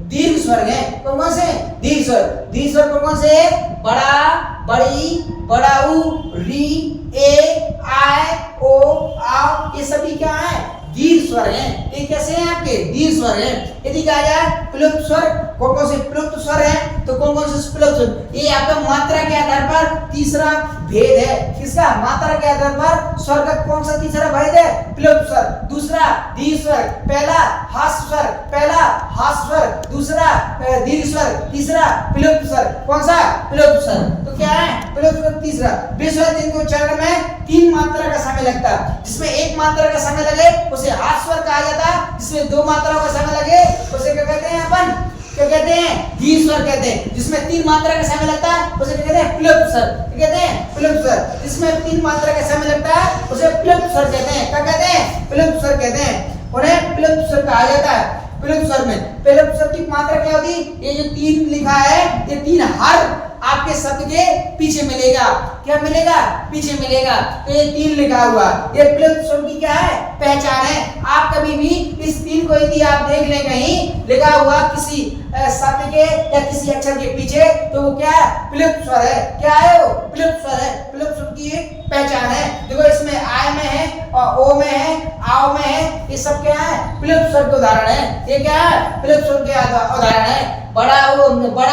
दीर्घ स्वर हैं। कौन से? दीर्घ स्वर। दीर्घ स्वर कौन से? बड़ा, बड़ी, बड़ाऊ, री, ए, आय, ओ, आव, ये सभी क्या है? दीर्घ स्वर हैं। ये कैसे हैं? आपके दीर्घ स्वर हैं। यदि कहा जाए प्लुप्त स्वर, कौन कौन से प्लुप्त स्वर हैं? तो कौन कौन से प्लुप्त स्वर? ये आपका मात्रा के आधार पर तीसरा भेद है। किसका? मात्रा के आधार पर स्वर का कौन सा तीसरा भेद है? प्लुप्त स्वर। दूसरा दीर्घ स्वर। पहला हास स्वर, पहला हास स्वर, दूसरा दीर्घ स्वर, तीसरा प्लुप्त स्वर। कौन सा? प्लुप्त स्वर। तो क्या है? प्लुप्त स्वर तीसरा। बेस्वर जिनके उच्चारण में 3 मात्रा का समय लगता है, जिसमें 1 मात्रा का समय लगे उसे हास स्वर कहा जाता है। जिसमें 2 मात्राओं का समय लगे उसे क्या कहते हैं अपन? क्या कहते हैं? दीर्घ स्वर कहते हैं। जिसमें 3 मात्रा का समय लगता है उसे क्या कहते हैं? प्लुप्त स्वर। क्या कहते हैं? प्लुप्त स्वर। जिसमें 3 मात्रा का समय लगता है उसे प्लुप्त स्वर कहते हैं। क्या कहते हैं? प्लुप्त स्वर कहते हैं। उन्हें प्लुप्त स्वर कहा जाता है। प्लुप्त स्वर में प्लुप्त स्वर की मात्रा क्या होती? ये जो 3 लिखा है, ये 3 हर आपके शब्द के पीछे मिलेगा। क्या मिलेगा? पीछे मिलेगा। तो ये 3 लिखा हुआ, ये प्लुप्त स्वर की क्या है? पहचान है। आप कभी भी इस 3 को यदि आप देख लें कहीं लिखा हुआ किसी शब्द के या किसी अक्षर के पीछे, तो वो क्या है? प्लुप्त स्वर है। क्या है वो? प्लुप्त स्वर है। प्लुप्त स्वर की एक पहचान है। देखो इसमें आय में है और ओ में है, आव में है, ये सब क्या है? प्लुप्त स्वर के उदाहरण है। ये क्या है? प्लुप्त स्वर के उदाहरण है। बड़ा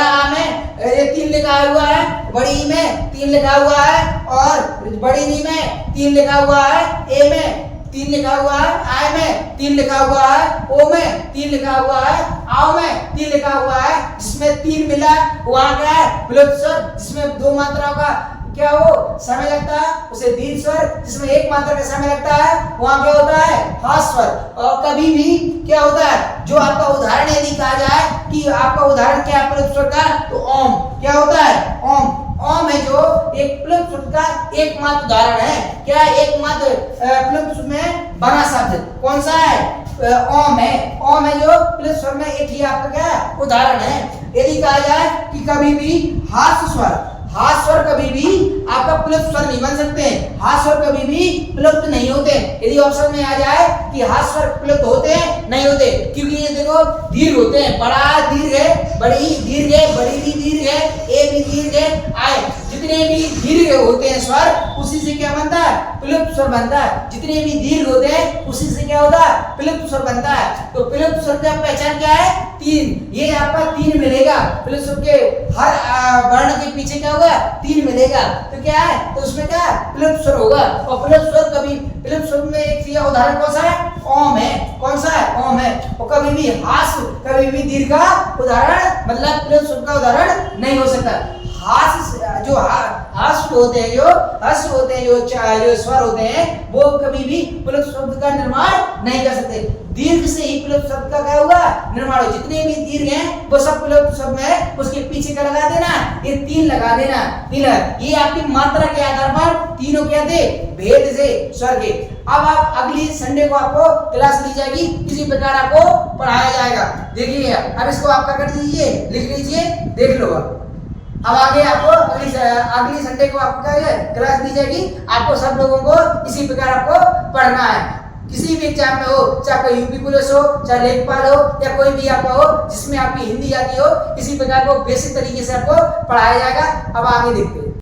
आ में ये 3 लिखा हुआ है, बड़ी में 3 लिखा हुआ है और बड़ी री में 3 लिखा हुआ है, ए में 3 लिखा हुआ है, आय में 3 लिखा हुआ है, ओ में 3 लिखा हुआ है, आव में 3 लिखा हुआ है। जिसमें 3 मिला वहां क्या है? प्लुप्त स्वर। जिसमें 2 मात्राओं का क्या हो समय लगता है उसे दीर्घ स्वर, जिसमें एक मात्रा का समय लगता है वहां क्या होता है हास स्वर। और कभी भी क्या होता है, जो आपका उदाहरण यदि कहा जाए कि आपका उदाहरण क्या है प्लुत स्वर का, तो ओम क्या होता है ओम। ओम है जो एक प्लुत स्वर का एकमात्र उदाहरण है, क्या एकमात्र प्लुत स्वर में बना शब्द कौन सा है ओम है। ओम है जो प्लुत स्वर में एक ही आपका क्या उदाहरण है। यदि कहा जाए कि कभी भी हास स्वर कभी भी आपका प्लुत स्वर नहीं बन सकते, हास स्वर कभी भी प्लुत नहीं होते। यदि ऑप्शन में आ जाए कि हास स्वर प्लुत होते हैं नहीं होते, क्योंकि ये देखो दीर्घ होते हैं, बड़ा दीर्घ है, बड़ी दीर्घ है, बड़ी भी दीर्घ है, ए भी दीर्घ है, आए जितने भी दीर्घ होते हैं स्वर उसी से क्या बनता है प्लुत स्वर बनता है। जितने भी दीर्घ होते हैं उसी से क्या होता है प्लुत स्वर बनता है। तो प्लुत स्वर का पहचान क्या है 3, ये आपका 3 मिलेगा प्लुत स्वर के हर वर्ण के पीछे क्या होगा 3 मिलेगा, तो क्या है तो उसमें क्या प्लुत स्वर होगा। और प्लुत स्वर कभी प्लुत स्वर में एक उदाहरण कौन सा है ओम है, कौन सा है ओम है। और कभी भी हास कभी भी दीर्घ का उदाहरण मतलब प्लुत स्वर का उदाहरण नहीं हो सकता। हास जो हास होते हैं जो हस होते हैं जो स्वर होते हैं वो कभी भी प्लुत शब्द का निर्माण नहीं कर सकते। दीर्घ से ही प्लुत शब्द का क्या होगा निर्माण हो। जितने भी दीर्घ हैं वो सब प्लुत शब्द में उसके पीछे क्या लगा देना ये 3 लगा देना। ये आपकी मात्रा के आधार पर तीनों क्या थे भेद से स्वर के। अब आप अगली संडे को आपको क्लास ली जाएगी, किसी प्रकार आपको पढ़ाया जाएगा। देखिए अब इसको आप क्या कर दीजिए लिख लीजिए, देख लो। अब आगे आपको अगली संडे को आपको क्या है क्लास दी जाएगी, आपको सब लोगों को इसी प्रकार आपको पढ़ना है। किसी भी एग्जाम में हो, चाहे कोई यूपी पुलिस हो, चाहे लेखपाल हो या कोई भी आपका हो जिसमें आपकी हिंदी आती हो, इसी प्रकार को बेसिक तरीके से आपको पढ़ाया जाएगा। अब आगे देखते हैं।